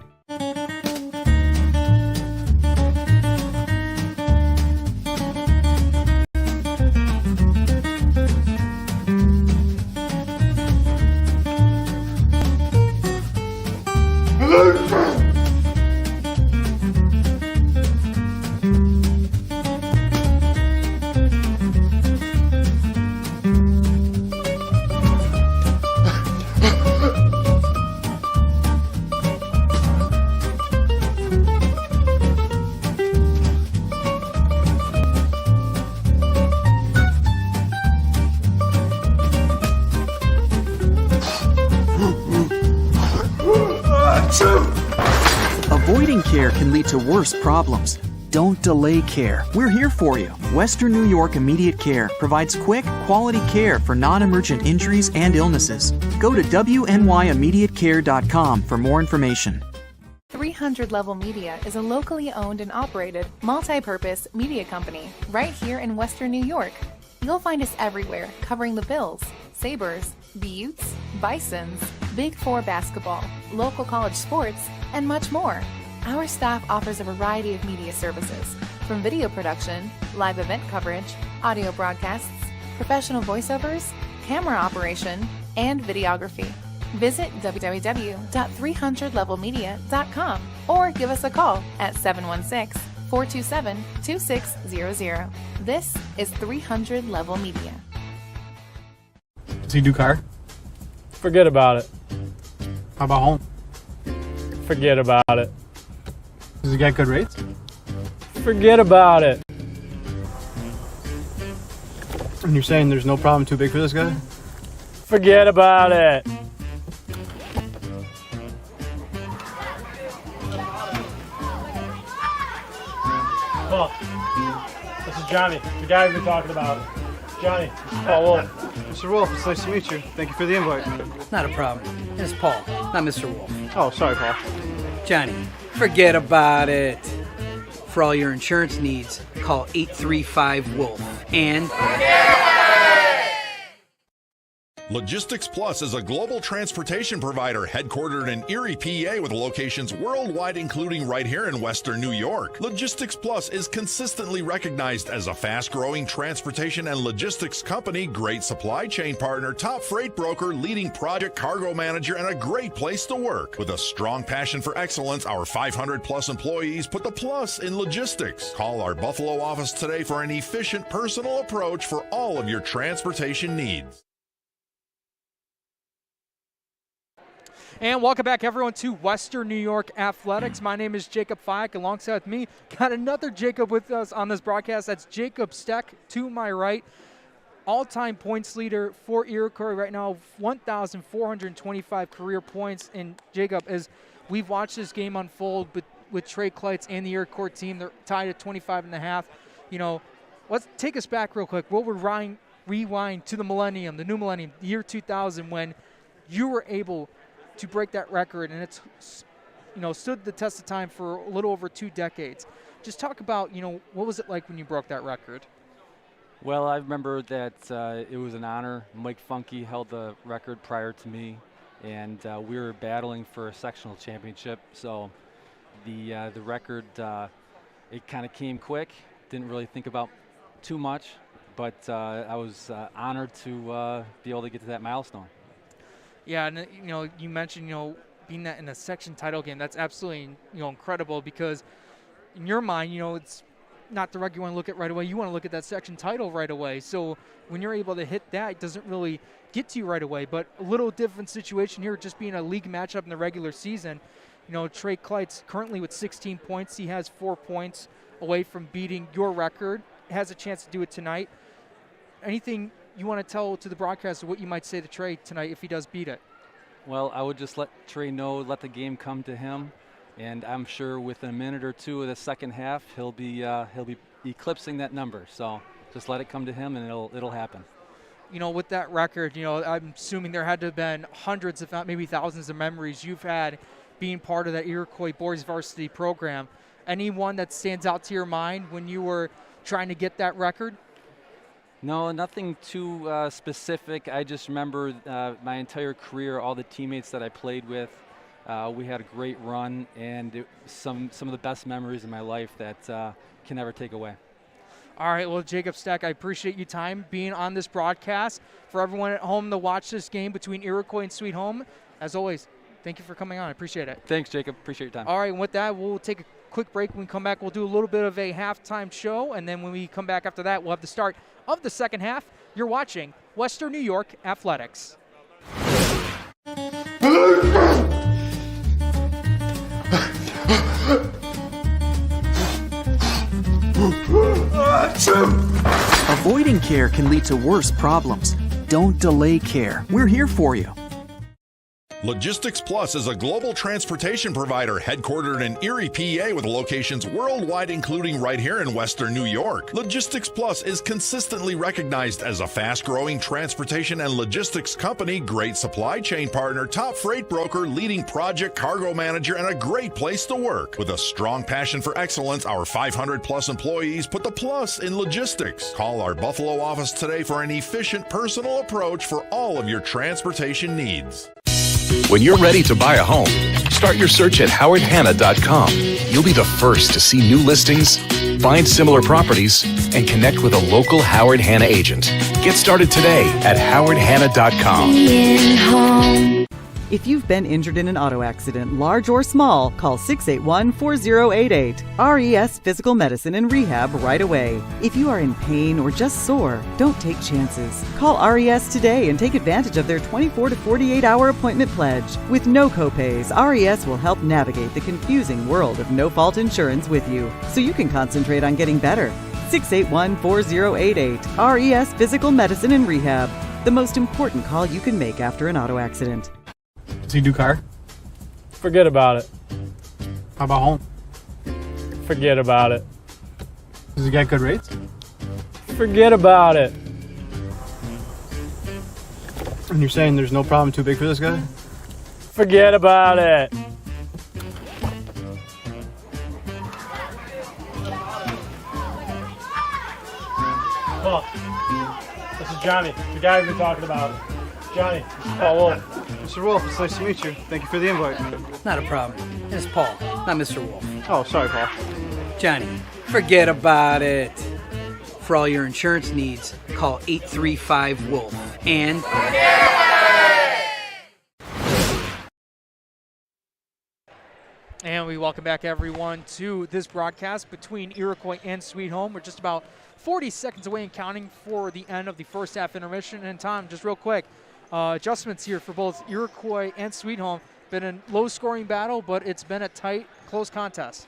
Avoiding care can lead to worse problems. Don't delay care. We're here for you. Western New York Immediate Care provides quick, quality care for non-emergent injuries and illnesses. Go to WNYimmediatecare.com for more information. 300 Level Media is a locally owned and operated, multi-purpose media company right here in Western New York. You'll find us everywhere, covering the Bills, Sabres, the Utes, Bisons, Big Four basketball, local college sports, and much more. Our staff offers a variety of media services, from video production, live event coverage, audio broadcasts, professional voiceovers, camera operation, and videography. Visit www.300levelmedia.com or give us a call at 716-427-2600. This is 300 Level Media. Does he do car? Forget about it. How about home? Forget about it. Does he get good rates? Forget about it. And you're saying there's no problem too big for this guy? Forget about it. Paul, this is Johnny, the guy we've been talking about. Johnny, Paul Wolf. Mr. Wolf, it's nice to meet you. Thank you for the invite. Not a problem. It's Paul, not Mr. Wolf. Oh, sorry, Paul. Johnny, forget about it. For all your insurance needs, call 835-WOLF. And... Logistics Plus is a global transportation provider headquartered in Erie, PA with locations worldwide, including right here in Western New York. Logistics Plus is consistently recognized as a fast-growing transportation and logistics company, great supply chain partner, top freight broker, leading project cargo manager, and a great place to work. With a strong passion for excellence, our 500-plus employees put the plus in logistics. Call our Buffalo office today for an efficient, personal approach for all of your transportation needs. And welcome back, everyone, to Western New York Athletics. My name is Jacob Fike. Alongside with me, got another Jacob with us on this broadcast. That's Jacob Steck to my right. All-time points leader for Iroquois right now, 1,425 career points. And Jacob, as we've watched this game unfold with Trey Kleitz and the Iroquois team, they're tied at 25.5. You know, let's take us back real quick. We'll rewind to the millennium, the new millennium, the year 2000, when you were able to break that record, and it's, you know, stood the test of time for a little over 2 decades. Just talk about, you know, what was it like when you broke that record? Well, I remember that it was an honor. Mike Funky held the record prior to me, and we were battling for a sectional championship. So the record, it kind of came quick. Didn't really think about too much, but I was honored to be able to get to that milestone. Yeah, and you know, you mentioned, you know, being that in a section title game. That's absolutely, you know, incredible, because in your mind, you know, it's not the record you want to look at right away. You want to look at that section title right away. So when you're able to hit that, it doesn't really get to you right away. But a little different situation here, just being a league matchup in the regular season. You know, Trey Kleitz currently with 16 points. He has 4 points away from beating your record. Has a chance to do it tonight. Anything you want to tell to the broadcaster what you might say to Trey tonight if he does beat it? Well, I would just let Trey know, let the game come to him, and I'm sure within a minute or two of the second half, he'll be eclipsing that number. So just let it come to him, and it'll happen. You know, with that record, you know, I'm assuming there had to have been hundreds, if not maybe thousands, of memories you've had being part of that Iroquois boys varsity program. Anyone that stands out to your mind when you were trying to get that record? No, nothing too specific. I just remember my entire career, all the teammates that I played with. We had a great run, and some of the best memories in my life that can never take away. All right, well, Jacob Steck, I appreciate your time being on this broadcast. For everyone at home to watch this game between Iroquois and Sweet Home, as always, thank you for coming on. I appreciate it. Thanks, Jacob. Appreciate your time. All right, and with that, we'll take a quick break. When we come back, we'll do a little bit of a halftime show, and then when we come back after that, we'll have the start of the second half. You're watching Western New York Athletics. Avoiding care can lead to worse problems. Don't delay care. We're here for you. Logistics Plus is a global transportation provider headquartered in Erie, PA with locations worldwide, including right here in Western New York. Logistics Plus is consistently recognized as a fast-growing transportation and logistics company, great supply chain partner, top freight broker, leading project cargo manager, and a great place to work. With a strong passion for excellence, our 500-plus employees put the plus in logistics. Call our Buffalo office today for an efficient, personal approach for all of your transportation needs. When you're ready to buy a home, start your search at howardhanna.com. You'll be the first to see new listings, find similar properties, and connect with a local Howard Hanna agent. Get started today at howardhanna.com. Being home. If you've been injured in an auto accident, large or small, call 681-4088. RES Physical Medicine and Rehab right away. If you are in pain or just sore, don't take chances. Call RES today and take advantage of their 24 to 48-hour appointment pledge. With no copays, RES will help navigate the confusing world of no-fault insurance with you, so you can concentrate on getting better. 681-4088. RES Physical Medicine and Rehab. The most important call you can make after an auto accident. Does he do car? Forget about it. How about home? Forget about it. Does he get good rates? Forget about it. And you're saying there's no problem too big for this guy? Forget about it. Oh, this is Johnny, the guy we've been talking about. Johnny, this is Paul Wolf. Mr. Wolf, it's nice to meet you. Thank you for the invite. Not a problem. It's Paul, not Mr. Wolf. Oh, sorry, Paul. Johnny, forget about it. For all your insurance needs, call 835-WOLF. And And we welcome back everyone to this broadcast between Iroquois and Sweet Home. We're just about 40 seconds away and counting for the end of the first half intermission. And Tom, just real quick, adjustments here for both Iroquois and Sweet Home. Been a low-scoring battle, but it's been a tight, close contest.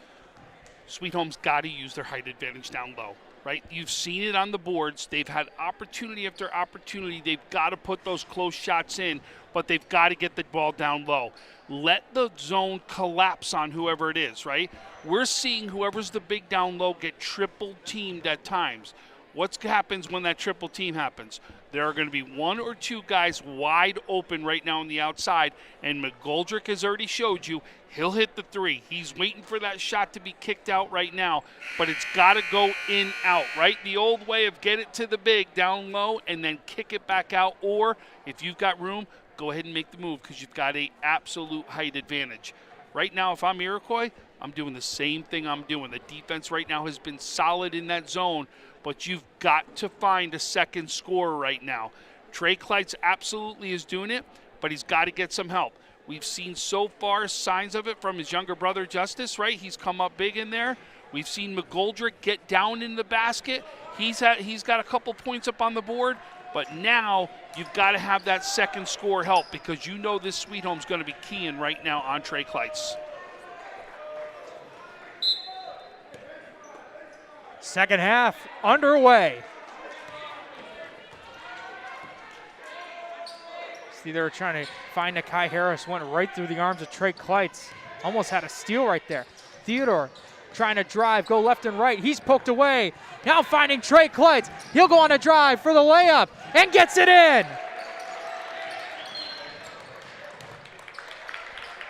Sweet Home's got to use their height advantage down low, right? You've seen it on the boards. They've had opportunity after opportunity. They've got to put those close shots in, but they've got to get the ball down low. Let the zone collapse on whoever it is, right? We're seeing whoever's the big down low get triple teamed at times. What happens when that triple team happens? There are going to be one or two guys wide open right now on the outside, and McGoldrick has already showed you he'll hit the three. He's waiting for that shot to be kicked out right now, but it's got to go in, out, right? The old way of get it to the big down low and then kick it back out, or if you've got room, go ahead and make the move because you've got an absolute height advantage. Right now, if I'm Iroquois, I'm doing the same thing I'm doing. The defense right now has been solid in that zone, but you've got to find a second scorer right now. Trey Kleitz absolutely is doing it, but he's got to get some help. We've seen so far signs of it from his younger brother, Justice, right? He's come up big in there. We've seen McGoldrick get down in the basket. He's got a couple points up on the board, but now you've got to have that second score help because you know this Sweet Home's going to be keying right now on Trey Kleitz. Second half underway. See, they were trying to find Nakai Harris, went right through the arms of Trey Kleitz. Almost had a steal right there. Theodore trying to drive, go left and right. He's poked away. Now finding Trey Kleitz. He'll go on a drive for the layup and gets it in.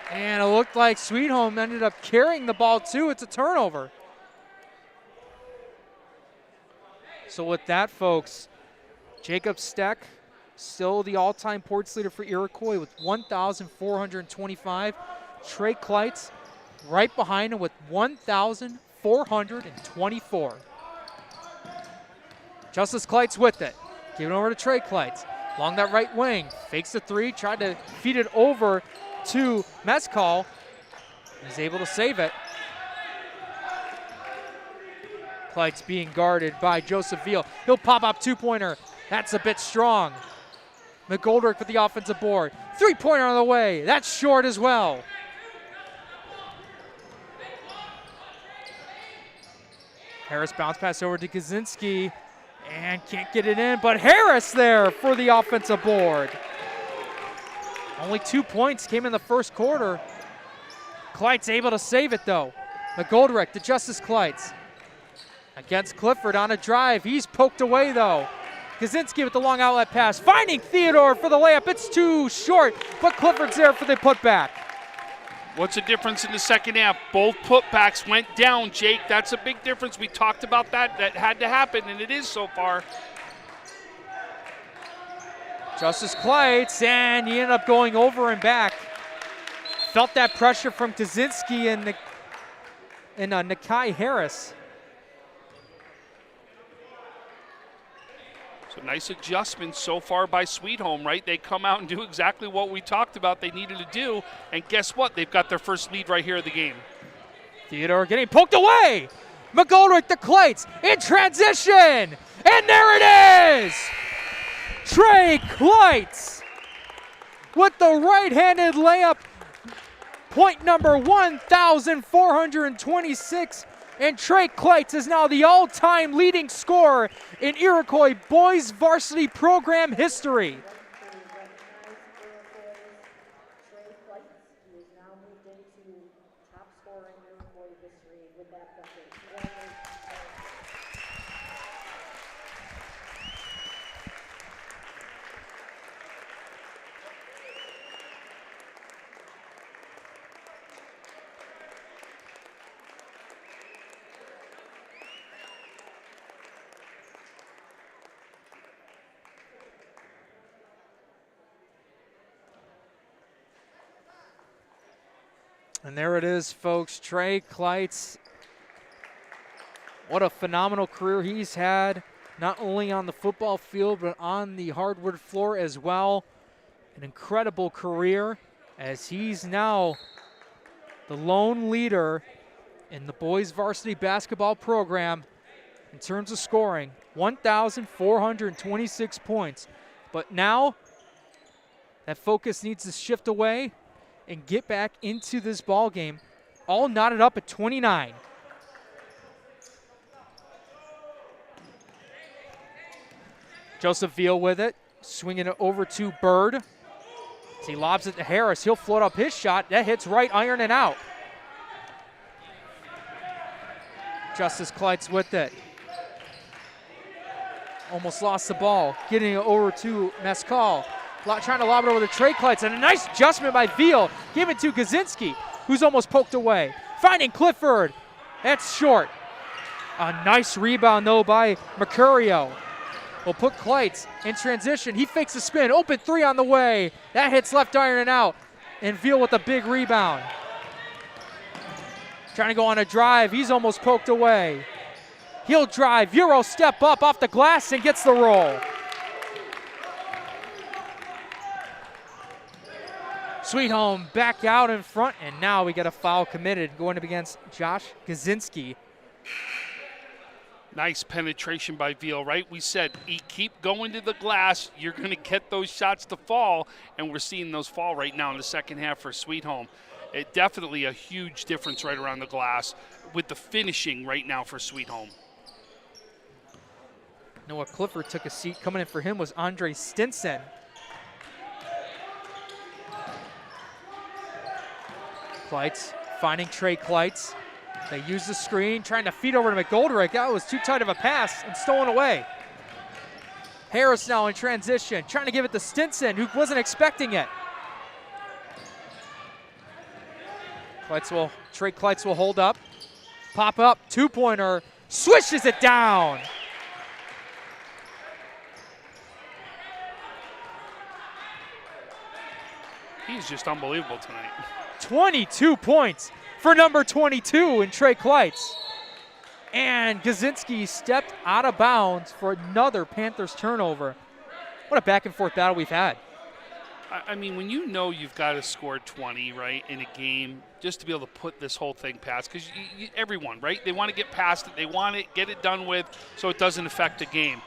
And it looked like Sweet Home ended up carrying the ball too. It's a turnover. So with that, folks, Jacob Steck, still the all-time points leader for Iroquois with 1,425. Trey Kleitz right behind him with 1,424. Justice Kleitz with it. Give it over to Trey Kleitz. Along that right wing. Fakes the three. Tried to feed it over to Mezcal. He's able to save it. Kleitz being guarded by Joseph Veal. He'll pop up two-pointer. That's a bit strong. McGoldrick with the offensive board. Three-pointer on the way. That's short as well. Harris bounce pass over to Kaczynski and can't get it in, but Harris there for the offensive board. Only 2 points came in the first quarter. Kleitz able to save it though. McGoldrick to Justice Kleitz. Against Clifford on a drive. He's poked away though. Kaczynski with the long outlet pass. Finding Theodore for the layup. It's too short, but Clifford's there for the putback. What's the difference in the second half? Both putbacks went down, Jake. That's a big difference. We talked about that. That had to happen, and it is so far. Justice Kleitz, and he ended up going over and back. Felt that pressure from Kaczynski and Nakai Harris. So nice adjustment so far by Sweet Home, right? They come out and do exactly what we talked about they needed to do. And guess what? They've got their first lead right here of the game. Theodore getting poked away. McGoldrick to Kleitz in transition. And there it is. Trey Kleitz with the right-handed layup. Point number 1,426. And Trey Kleitz is now the all-time leading scorer in Iroquois boys varsity program history. And there it is, folks. Trey Kleitz. What a phenomenal career he's had, not only on the football field, but on the hardwood floor as well. An incredible career as he's now the lone leader in the boys varsity basketball program in terms of scoring, 1,426 points. But now that focus needs to shift away and get back into this ball game, all knotted up at 29. Joseph Veal with it, swinging it over to Bird. As he lobs it to Harris, he'll float up his shot. That hits right iron and out. Justice Kleitz with it. Almost lost the ball, getting it over to Mescal. Trying to lob it over to Trey Kleitz, and a nice adjustment by Veal. Give it to Gazinski, who's almost poked away. Finding Clifford. That's short. A nice rebound, though, by Mercurio. Will put Kleitz in transition. He fakes a spin. Open three on the way. That hits left iron and out. And Veal with a big rebound. Trying to go on a drive. He's almost poked away. He'll drive. Euro step up off the glass and gets the roll. Sweet Home back out in front, and now we get a foul committed going up against Josh Gazinski. Nice penetration by Veal, right? We said, keep going to the glass. You're going to get those shots to fall, and we're seeing those fall right now in the second half for Sweet Home. It definitely a huge difference right around the glass with the finishing right now for Sweet Home. Noah Clifford took a seat. Coming in for him was Andre Stinson. Kleitz finding Trey Kleitz. They use the screen, trying to feed over to McGoldrick. That was too tight of a pass and stolen away. Harris now in transition, trying to give it to Stinson, who wasn't expecting it. Trey Kleitz will hold up. Pop up, two-pointer, swishes it down. He's just unbelievable tonight. 22 points for number 22 in Trey Kleitz. And Gazinski stepped out of bounds for another Panthers turnover. What a back and forth battle we've had. I mean, when you know you've got to score 20, right, in a game, just to be able to put this whole thing past, because everyone, right, they want to get past it. They want to get it done with so it doesn't affect the game.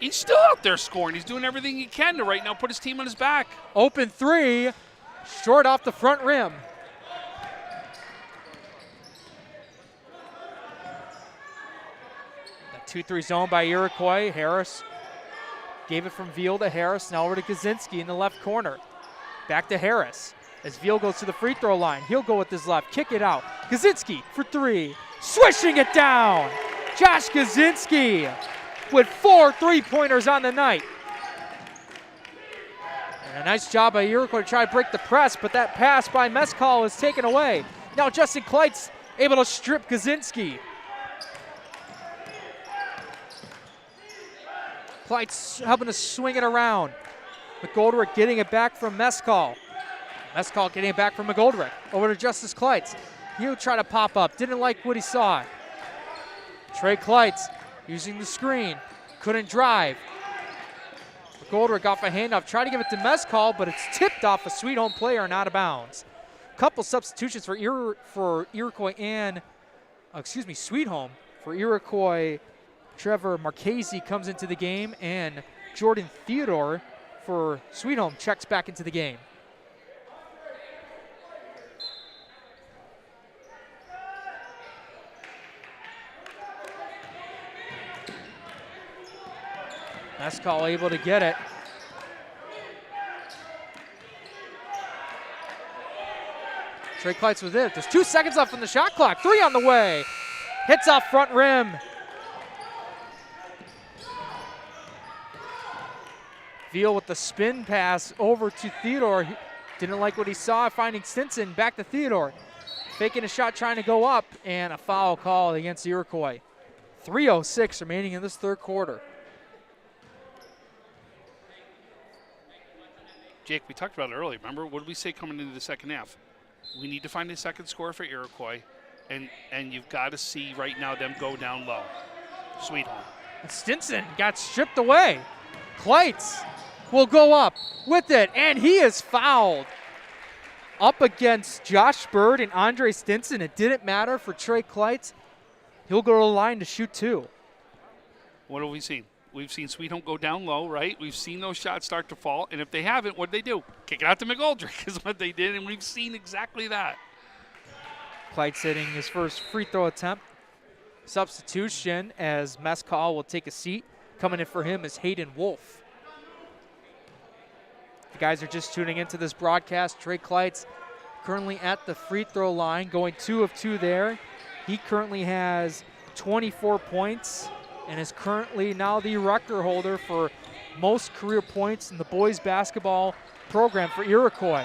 He's still out there scoring. He's doing everything he can to right now put his team on his back. Open three, short off the front rim. The 2-3 zone by Iroquois. Harris gave it from Veal to Harris. Now over to Gazinski in the left corner. Back to Harris as Veal goes to the free throw line. He'll go with his left, kick it out. Gazinski for three, swishing it down. Josh Gazinski with 4 3-pointers on the night. And a nice job by Iroquois to try to break the press, but that pass by Mescal is taken away. Now Justin Kleitz able to strip Gazinski. Kleitz helping to swing it around. McGoldrick getting it back from Mescal. Mescal getting it back from McGoldrick. Over to Justice Kleitz. He'll try to pop up. Didn't like what he saw. Trey Kleitz using the screen. Couldn't drive. McGoldrick off a handoff, trying to give it to Mescal, but it's tipped off a Sweet Home player and out of bounds. Couple substitutions for Iroquois and, Sweet Home. For Iroquois, Trevor Marchese comes into the game, and Jordan Theodore for Sweet Home checks back into the game. Mescal able to get it. Trey Kleitz with it. There's 2 seconds left on the shot clock. 3 on the way. Hits off front rim. Veal with the spin pass over to Theodore. He didn't like what he saw, finding Stinson. Back to Theodore. Faking a shot, trying to go up, and a foul call against Iroquois. 3:06 remaining in this third quarter. Jake, we talked about it earlier. Remember, what did we say coming into the second half? We need to find a second score for Iroquois, and you've got to see right now them go down low. Sweet Home. And Stinson got stripped away. Kleitz will go up with it, and he is fouled. Up against Josh Bird and Andre Stinson. It didn't matter for Trey Kleitz. He'll go to the line to shoot 2. What have we seen? We've seen Sweet Home go down low, right? We've seen those shots start to fall, and if they haven't, what do they do? Kick it out to McGoldrick is what they did, and we've seen exactly that. Kleitz hitting his first free throw attempt. Substitution as Mescal will take a seat. Coming in for him is Hayden Wolf. If you guys are just tuning into this broadcast, Trey Kleitz currently at the free throw line, going 2 of 2 there. He currently has 24 points and is currently now the record holder for most career points in the boys basketball program for Iroquois.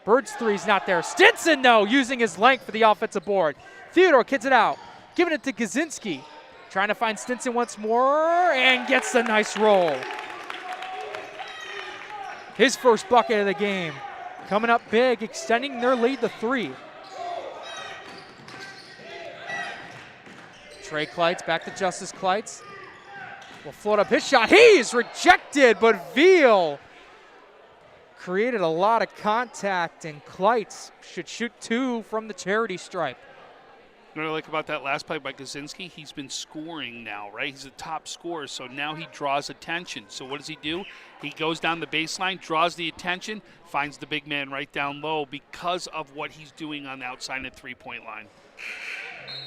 Bird's 3's not there. Stinson, though, using his length for the offensive board. Theodore kicks it out, giving it to Gazinski. Trying to find Stinson once more, and gets a nice roll. His first bucket of the game. Coming up big, extending their lead to 3. Trey Kleitz back to Justice Kleitz. Will float up his shot. He's rejected, but Veal created a lot of contact, and Kleitz should shoot 2 from the charity stripe. You know what I like about that last play by Gazinski? He's been scoring now, right? He's a top scorer, so now he draws attention. So what does he do? He goes down the baseline, draws the attention, finds the big man right down low because of what he's doing on the outside of the three-point line.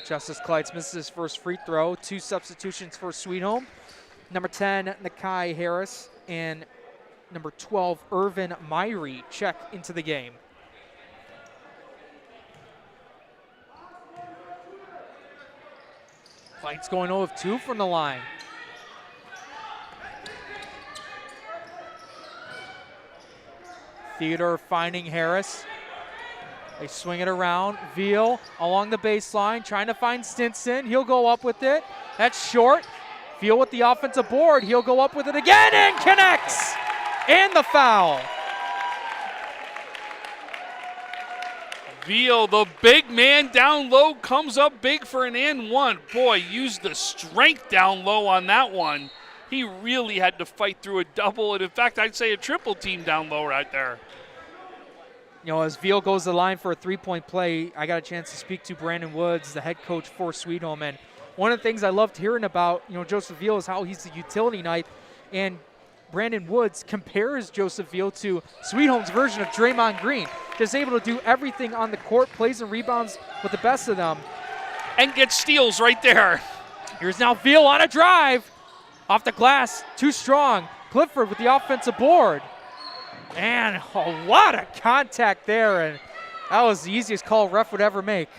Justice Kleitz misses his first free throw. 2 substitutions for Sweet Home. Number 10, Nakai Harris, and number 12, Irvin Myrie check into the game. Kleitz going 0 of 2 from the line. Theodore finding Harris. They swing it around. Veal along the baseline, trying to find Stinson. He'll go up with it. That's short. Veal with the offensive board. He'll go up with it again and connects. And the foul. Veal, the big man down low, comes up big for an and one. Boy, used the strength down low on that one. He really had to fight through a double, and in fact, I'd say a triple team down low right there. You know, as Veal goes to the line for a three-point play, I got a chance to speak to Brandon Woods, the head coach for Sweet Home, and one of the things I loved hearing about, Joseph Veal is how he's a utility knight, and Brandon Woods compares Joseph Veal to Sweet Home's version of Draymond Green. Just able to do everything on the court, plays and rebounds with the best of them. And gets steals right there. Here's now Veal on a drive. Off the glass, too strong. Clifford with the offensive board. And a lot of contact there, and that was the easiest call ref would ever make.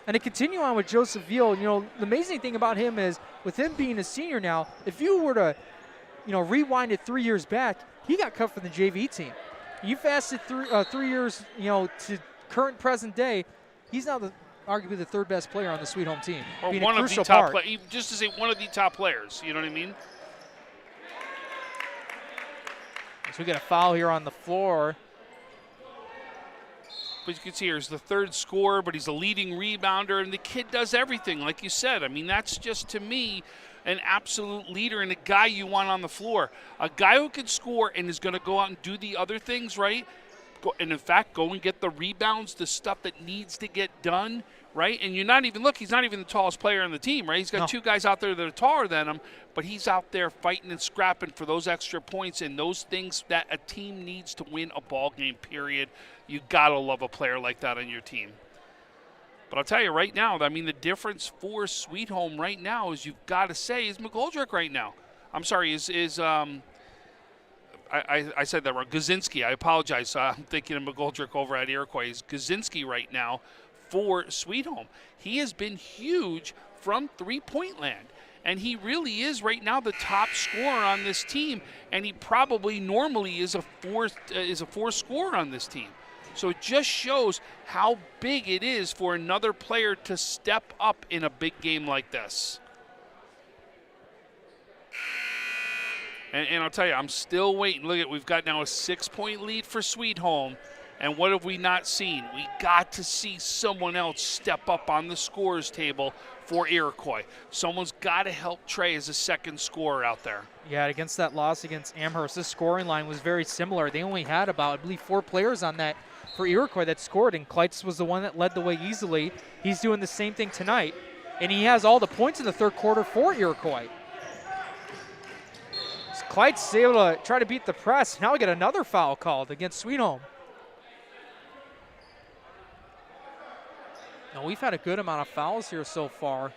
And to continue on with Joseph Veal, the amazing thing about him is, with him being a senior now, if you were to, rewind it 3 years back, he got cut from the JV team. You fast it 3 years, to current present day, he's now arguably the third best player on the Sweet Home team. Or being one a of the crucial top part. just to say one of the top players, you know what I mean? So we get a foul here on the floor. But you can see here's the third scorer, but he's a leading rebounder, and the kid does everything, like you said. I mean, that's just, to me, an absolute leader and a guy you want on the floor. A guy who can score and is going to go out and do the other things, right? And in fact, go and get the rebounds, the stuff that needs to get done, right? And you're not even, look, he's not even the tallest player on the team, right? He's got two guys out there that are taller than him, but he's out there fighting and scrapping for those extra points and those things that a team needs to win a ball game, period. You got to love a player like that on your team. But I'll tell you right now, I mean, the difference for Sweet Home right now is you've got to say is McGoldrick right now. I'm sorry, I said that wrong. Gazinski, I apologize. I'm thinking of McGoldrick over at Iroquois. Gazinski right now for Sweet Home. He has been huge from three-point land. And he really is right now the top scorer on this team. And he probably normally is a fourth scorer on this team. So it just shows how big it is for another player to step up in a big game like this. And I'll tell you, I'm still waiting. Look we've got now a 6-point lead for Sweet Home. And what have we not seen? We got to see someone else step up on the scorers table for Iroquois. Someone's got to help Trey as a second scorer out there. Yeah, against that loss against Amherst, this scoring line was very similar. They only had about, I believe, 4 players on that for Iroquois that scored, and Kleitz was the one that led the way easily. He's doing the same thing tonight, and he has all the points in the third quarter for Iroquois. Kleitz is able to try to beat the press. Now we get another foul called against Sweet Home. Now we've had a good amount of fouls here so far.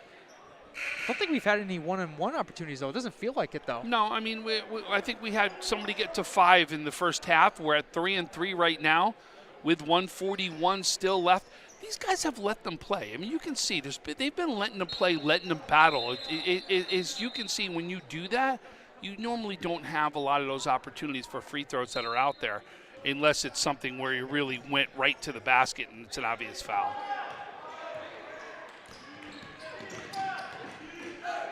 I don't think we've had any one-on-one opportunities, though. It doesn't feel like it, though. No, I mean, I think we had somebody get to 5 in the first half. We're at 3-3 right now with 1:41 still left. These guys have let them play. I mean, you can see they've been letting them play, letting them battle. As you can see, when you do that, you normally don't have a lot of those opportunities for free throws that are out there unless it's something where you really went right to the basket and it's an obvious foul.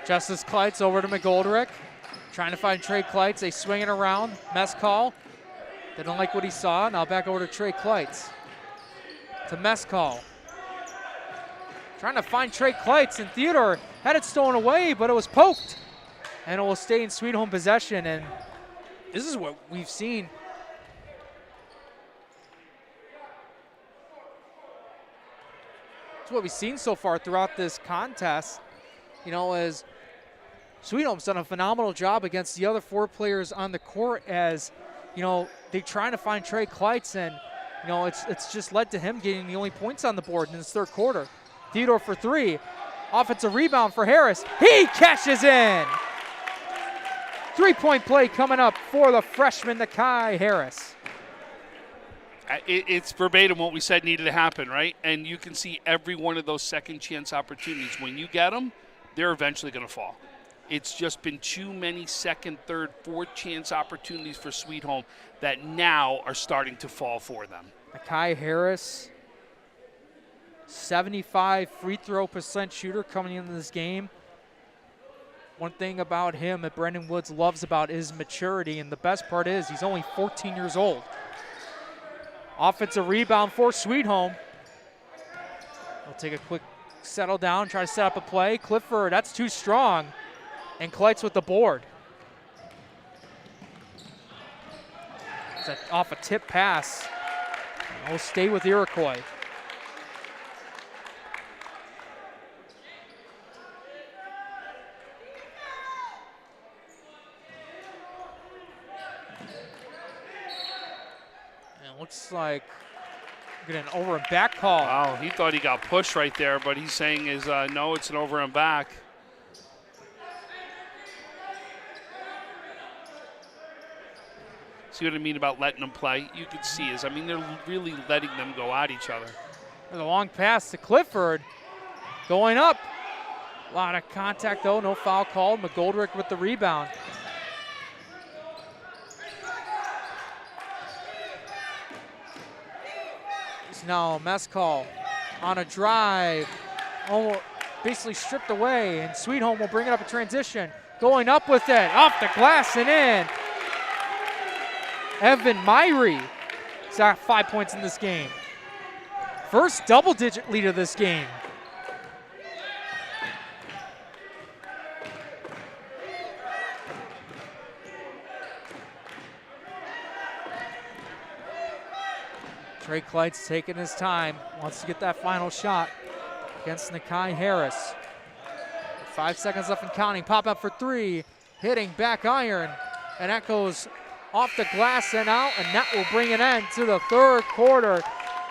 Justice Kleitz over to McGoldrick. Trying to find Trey Kleitz. They swing it around. Mess call. Didn't like what he saw. Now back over to Trey Kleitz. To mess call. Trying to find Trey Kleitz, and Theodore had it stolen away, but it was poked. And it will stay in Sweet Home possession. And this is what we've seen. It's what we've seen so far throughout this contest. You know, as Sweet Home's done a phenomenal job against the other 4 players on the court, as, you know, they're trying to find Trey Kleitz, and, you know, it's just led to him getting the only points on the board in his third quarter. Theodore for 3. Offensive rebound for Harris. He cashes in. 3-point play coming up for the freshman, Nakai Harris. It's verbatim what we said needed to happen, right? And you can see every one of those second chance opportunities. When you get them, they're eventually going to fall. It's just been too many second, third, fourth chance opportunities for Sweet Home that now are starting to fall for them. Nakai Harris, 75 free throw percent shooter coming into this game. One thing about him that Brendan Woods loves about his maturity, and the best part is he's only 14 years old. Offensive rebound for Sweet Home. We'll take a quick settle down, try to set up a play. Clifford, that's too strong. And Kleitz with the board. It's off a tip pass. We'll stay with Iroquois. Looks like we're getting an over and back call. Wow, he thought he got pushed right there, but he's saying is no, it's an over and back. See what I mean about letting them play? You can see is, I mean, they're really letting them go at each other. There's a long pass to Clifford. Going up. A lot of contact though, no foul called. McGoldrick with the rebound. Now mess call on a drive, basically stripped away, and Sweet Home will bring it up in transition. Going up with it, off the glass and in. Evan Myrie has got 5 points in this game. First double-digit lead of this game. Trey Kleitz taking his time, wants to get that final shot against Nakai Harris. 5 seconds left and counting. Pop up for three, hitting back iron, and that goes off the glass and out, and that will bring an end to the third quarter.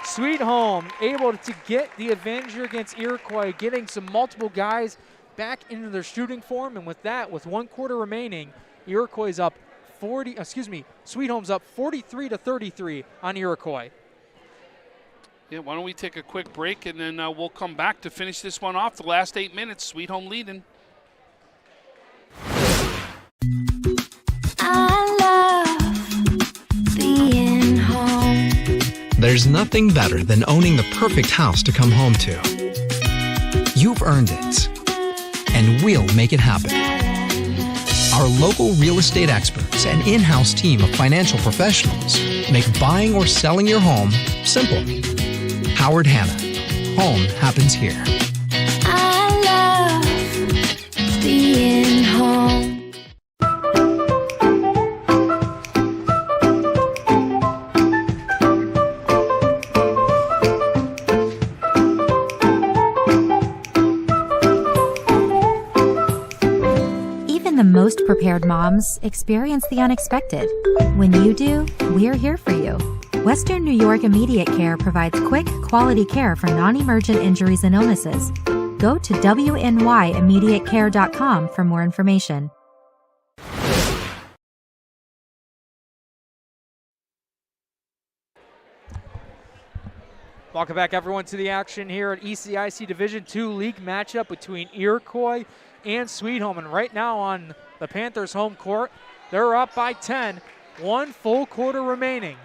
Sweet Home able to get the advantage here against Iroquois, getting some multiple guys back into their shooting form, and with that, with 1 quarter remaining, Iroquois is up Sweet Home's up 43-33 on Iroquois. Yeah, why don't we take a quick break, and then we'll come back to finish this one off. The last 8 minutes, Sweet Home leading. I love being home. There's nothing better than owning the perfect house to come home to. You've earned it, and we'll make it happen. Our local real estate experts and in-house team of financial professionals make buying or selling your home simple. Howard Hanna. Home happens here. I love being home. Even the most prepared moms experience the unexpected. When you do, we're here for you. Western New York Immediate Care provides quick, quality care for non-emergent injuries and illnesses. Go to wnyImmediatecare.com for more information. Welcome back, everyone, to the action here at ECIC Division II League matchup between Iroquois and Sweet Home. And right now on the Panthers' home court, they're up by 10, 1 full quarter remaining.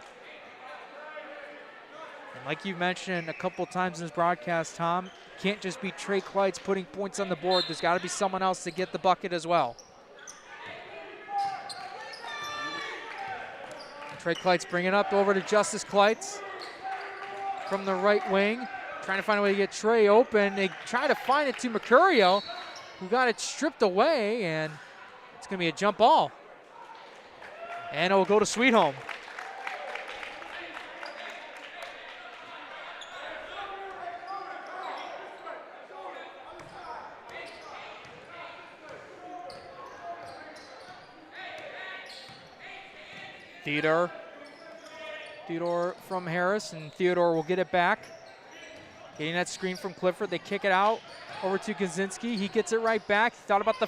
Like you mentioned a couple times in this broadcast, Tom, can't just be Trey Kleitz putting points on the board. There's got to be someone else to get the bucket as well. Trey Kleitz bringing it up over to Justice Kleitz from the right wing, trying to find a way to get Trey open. They try to find it to Mercurio, who got it stripped away, and it's going to be a jump ball. And it will go to Sweet Home. Theodore from Harris, and Theodore will get it back. Getting that screen from Clifford. They kick it out over to Kaczynski. He gets it right back. He thought about the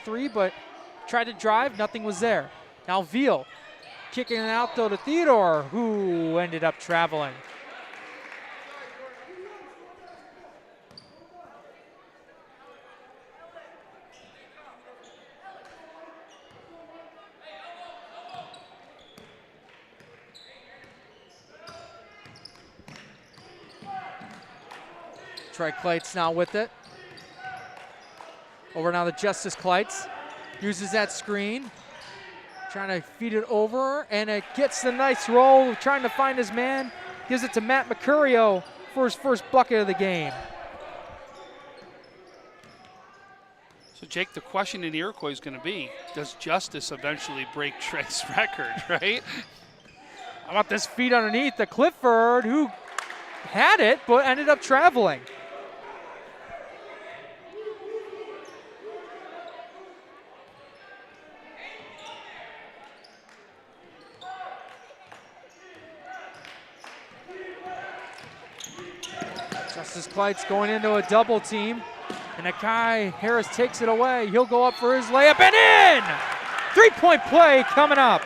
three, but tried to drive. Nothing was there. Now Veal kicking it out, though, to Theodore, who ended up traveling. Trey Kleitz now with it. Over now to Justice Kleitz. Uses that screen. Trying to feed it over, and it gets the nice roll. Trying to find his man. Gives it to Matt Mercurio for his first bucket of the game. So, Jake, the question in Iroquois is going to be, does Justice eventually break Trey's record, right? How about this feed underneath to Clifford, who had it but ended up traveling. Justice Kleitz going into a double team, and Nakai Harris takes it away. He'll go up for his layup and in! 3-point play coming up.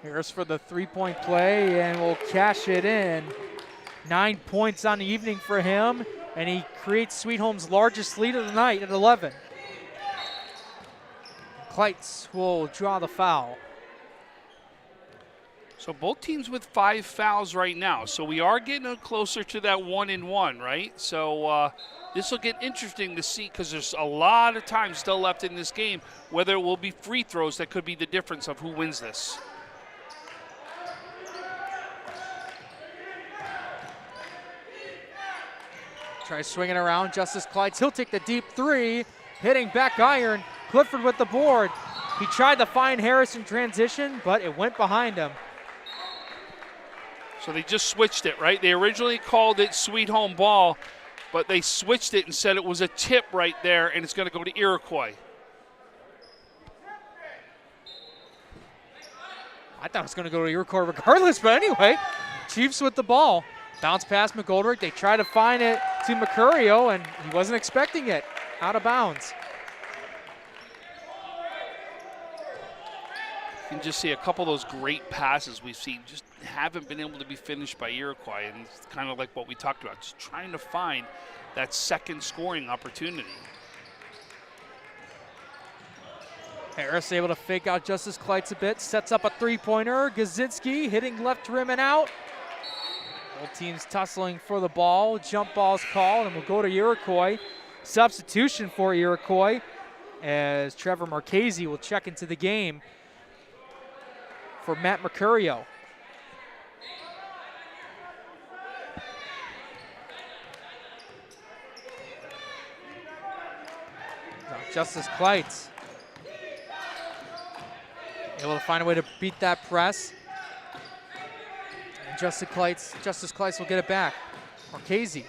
Harris for the 3-point play, and will cash it in. 9 points on the evening for him, and he creates Sweet Home's largest lead of the night at 11. Kleitz will draw the foul. So both teams with 5 fouls right now. So we are getting closer to that 1-and-1, right? So this will get interesting to see because there's a lot of time still left in this game, whether it will be free throws that could be the difference of who wins this. Tries swinging around, Justice Kleitz. He'll take the deep three, hitting back iron. Clifford with the board. He tried to find Harris in transition, but it went behind him. So they just switched it, right? They originally called it sweet home ball, but they switched it and said it was a tip right there, and it's going to go to Iroquois. I thought it was going to go to Iroquois regardless, but anyway, Chiefs with the ball. Bounce past McGoldrick. They try to find it to Mercurio, and he wasn't expecting it. Out of bounds. You can just see a couple of those great passes we've seen just haven't been able to be finished by Iroquois, and it's kind of like what we talked about, just trying to find that second scoring opportunity. Harris able to fake out Justice Kleitz a bit, sets up a three-pointer. Gazinski hitting left rim and out. Both teams tussling for the ball. Jump ball's called, and we'll go to Iroquois. Substitution for Iroquois as Trevor Marchese will check into the game for Matt Mercurio. Justice Kleitz able to find a way to beat that press. And Justice Kleitz will get it back. Marchese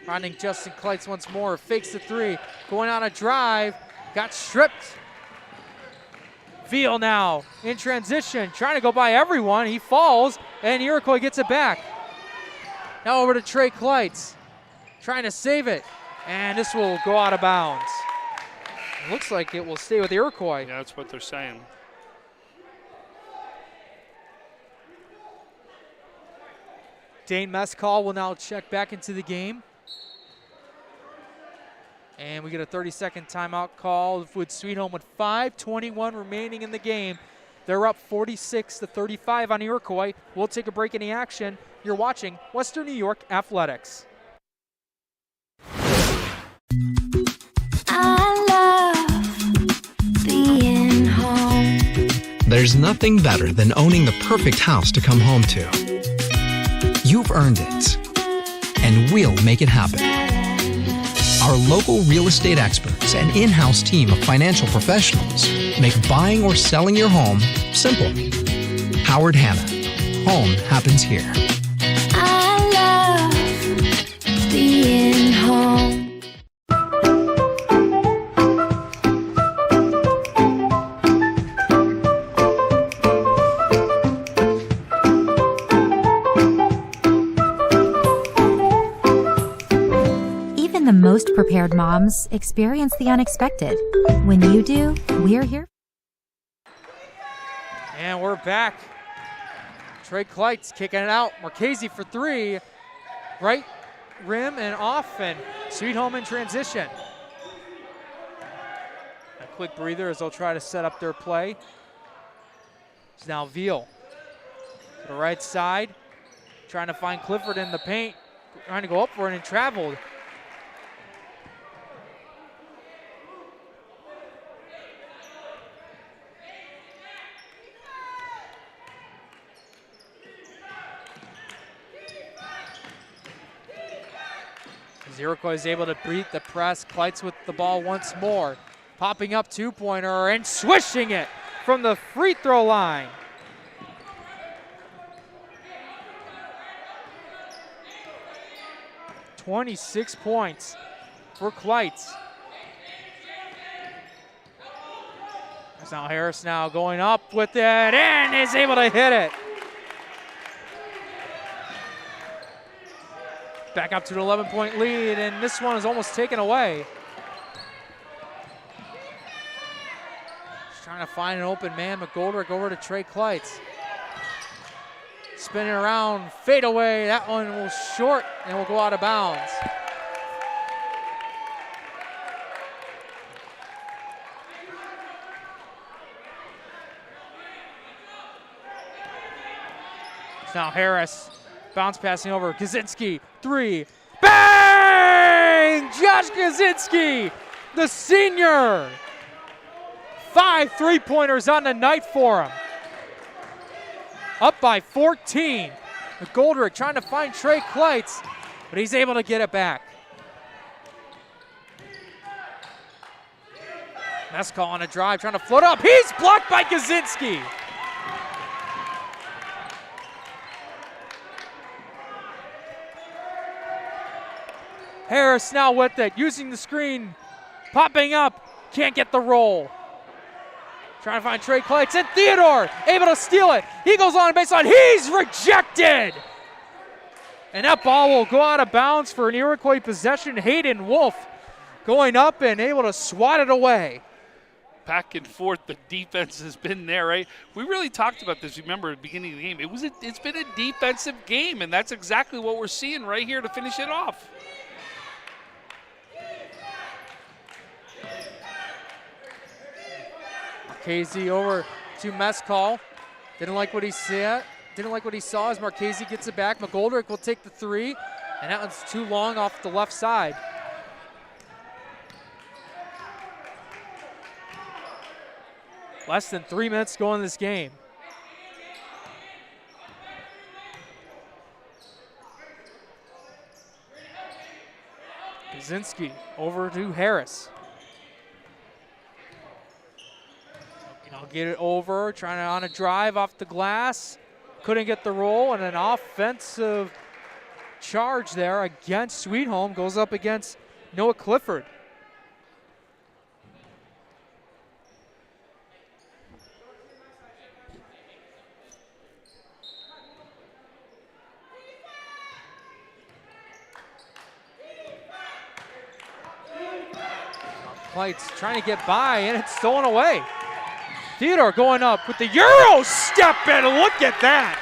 finding Justin Kleitz once more, fakes the three, going on a drive, got stripped. Veal now in transition, trying to go by everyone. He falls, and Iroquois gets it back. Now over to Trey Kleitz, trying to save it, and this will go out of bounds. It looks like it will stay with Iroquois. Yeah, that's what they're saying. Dane Mescall will now check back into the game. And we get a 30-second timeout call with Sweet Home with 5:21 remaining in the game. They're up 46-35 on Iroquois. We'll take a break in the action. You're watching Western New York Athletics. I love being home. There's nothing better than owning the perfect house to come home to. You've earned it, and we'll make it happen. Our local real estate experts and in-house team of financial professionals make buying or selling your home simple. Howard Hanna. Home happens here. I love being home. The most prepared moms experience the unexpected. When you do, we're here. And we're back. Trey Kleitz kicking it out. Marchese for three. Right rim and off, and Sweet Home in transition. A quick breather as they'll try to set up their play. It's now Veal to the right side, trying to find Clifford in the paint, trying to go up for it and traveled. Iroquois is able to beat the press. Kleitz with the ball once more. Popping up two-pointer and swishing it from the free throw line. "26 points for Kleitz. There's now Harris now going up with it and is able to hit it. Back up to an 11-point lead, and this one is almost taken away. Just trying to find an open man. McGoldrick over to Trey Kleitz. Spinning around, fade away. That one will short and will go out of bounds. Now Harris, bounce passing over. Kaczynski, 3. Bang! Josh Kaczynski, the senior. 5 3-pointers on the night for him. Up by 14. McGoldrick trying to find Trey Kleitz, but he's able to get it back. Meskal on a drive, trying to float up. He's blocked by Kaczynski. Harris now with it, using the screen, popping up, can't get the roll. Trying to find Trey Kleitz, and Theodore able to steal it. He goes on baseline, he's rejected! And that ball will go out of bounds for an Iroquois possession. Hayden Wolf going up and able to swat it away. Back and forth, the defense has been there, right? We really talked about this, remember, at the beginning of the game. It's been a defensive game, and that's exactly what we're seeing right here to finish it off. Marchese over to Meskal. Didn't like what he saw. Didn't like what he saw as Marchese gets it back. McGoldrick will take the 3, and that one's too long off the left side. Less than 3 minutes to go in this game. Kaczynski over to Harris. I'll get it over, trying to on a drive off the glass. Couldn't get the roll, and an offensive charge there against Sweet Home goes up against Noah Clifford. Kleitz trying to get by, and it's stolen away. Theodore going up with the Euro step, and look at that.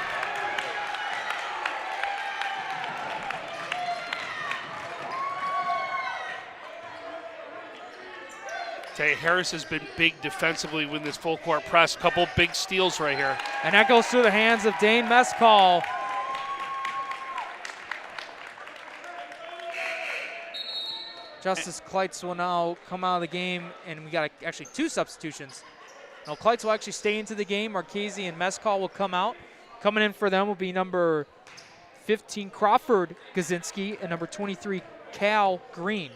Tay Harris has been big defensively with this full court press. Couple big steals right here. And that goes through the hands of Dane Meskal. Justice Kleitz will now come out of the game, and we got actually 2 substitutions. Now Kleitz will actually stay into the game. Marchese and Meskal will come out. Coming in for them will be number 15 Crawford Kaczynski and number 23 Cal Green.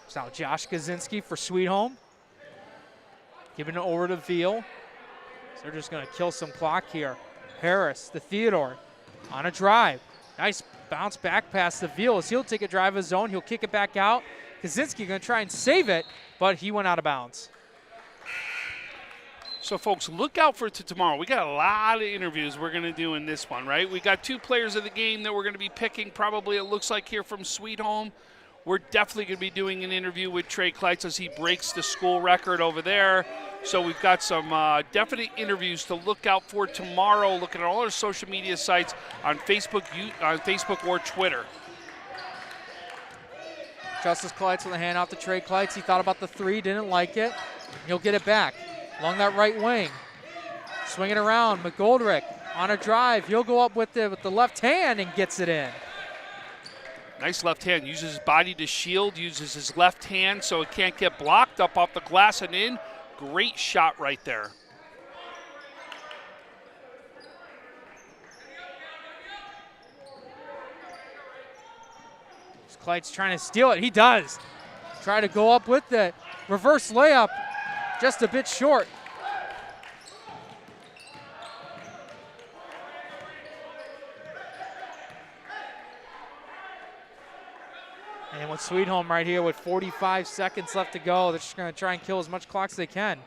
So now Josh Kaczynski for Sweet Home. Giving it over to Veal. So they're just going to kill some clock here. Harris, the Theodore, on a drive. Nice bounce back pass to Veal as he'll take a drive of his own. He'll kick it back out. Kaczynski going to try and save it, but he went out of bounds. So, folks, look out for tomorrow. We got a lot of interviews we're going to do in this one, right? We got 2 players of the game that we're going to be picking, probably it looks like here from Sweet Home. We're definitely going to be doing an interview with Trey Kleitz as he breaks the school record over there. So we've got some definite interviews to look out for tomorrow. Look at all our social media sites on Facebook or Twitter. Justice Kleitz with a hand off to Trey Kleitz. He thought about the 3, didn't like it. He'll get it back along that right wing. Swing it around. McGoldrick on a drive. He'll go up with the left hand and gets it in. Nice left hand. Uses his body to shield. Uses his left hand so it can't get blocked. Up off the glass and in. Great shot right there. Kleitz trying to steal it. He does. Try to go up with the reverse layup. Just a bit short. And with Sweet Home right here with 45 seconds left to go, they're just going to try and kill as much clock as they can.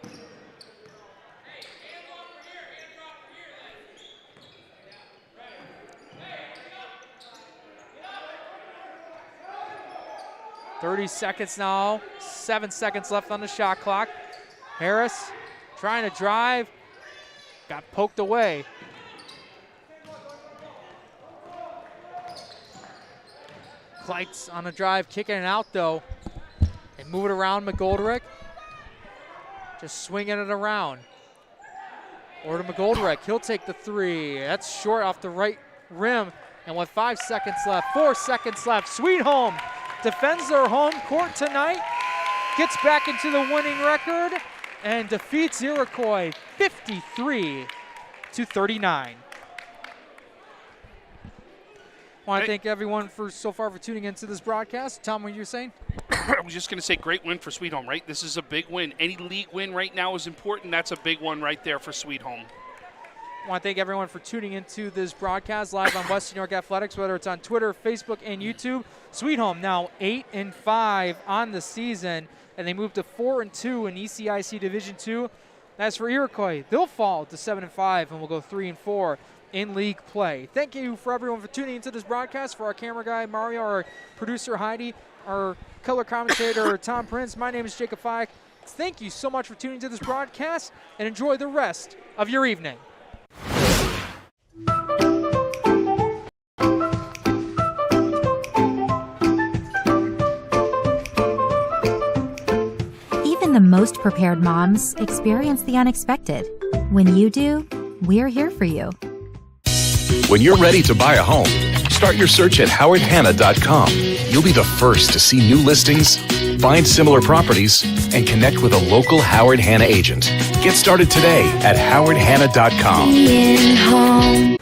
.30 seconds now, 7 seconds left on the shot clock. Harris trying to drive, got poked away. Kleitz on a drive, kicking it out though. They move it around McGoldrick. Just swinging it around. Over to McGoldrick. He'll take the three. That's short off the right rim. And with 5 seconds left, 4 seconds left, Sweet Home defends their home court tonight, gets back into the winning record, and defeats Iroquois 53-39. I want to thank everyone so far for tuning into this broadcast. Tom, what you were saying? I was just going to say, great win for Sweet Home, right? This is a big win. Any league win right now is important. That's a big one right there for Sweet Home. I want to thank everyone for tuning into this broadcast live on Western New York Athletics, whether it's on Twitter, Facebook, and YouTube. Sweet Home now 8-5 on the season, and they move to 4-2 in ECIC Division II. As for Iroquois, they'll fall to 7-5 and will go 3-4 in league play. Thank you for everyone for tuning into this broadcast. For our camera guy, Mario, our producer, Heidi, our color commentator, Tom Prince, my name is Jacob Fike. Thank you so much for tuning into this broadcast, and enjoy the rest of your evening. Even the most prepared moms experience the unexpected. When you do, we're here for you. When you're ready to buy a home, start your search at howardhanna.com. You'll be the first to see new listings, find similar properties, and connect with a local Howard Hanna agent. Get started today at howardhanna.com.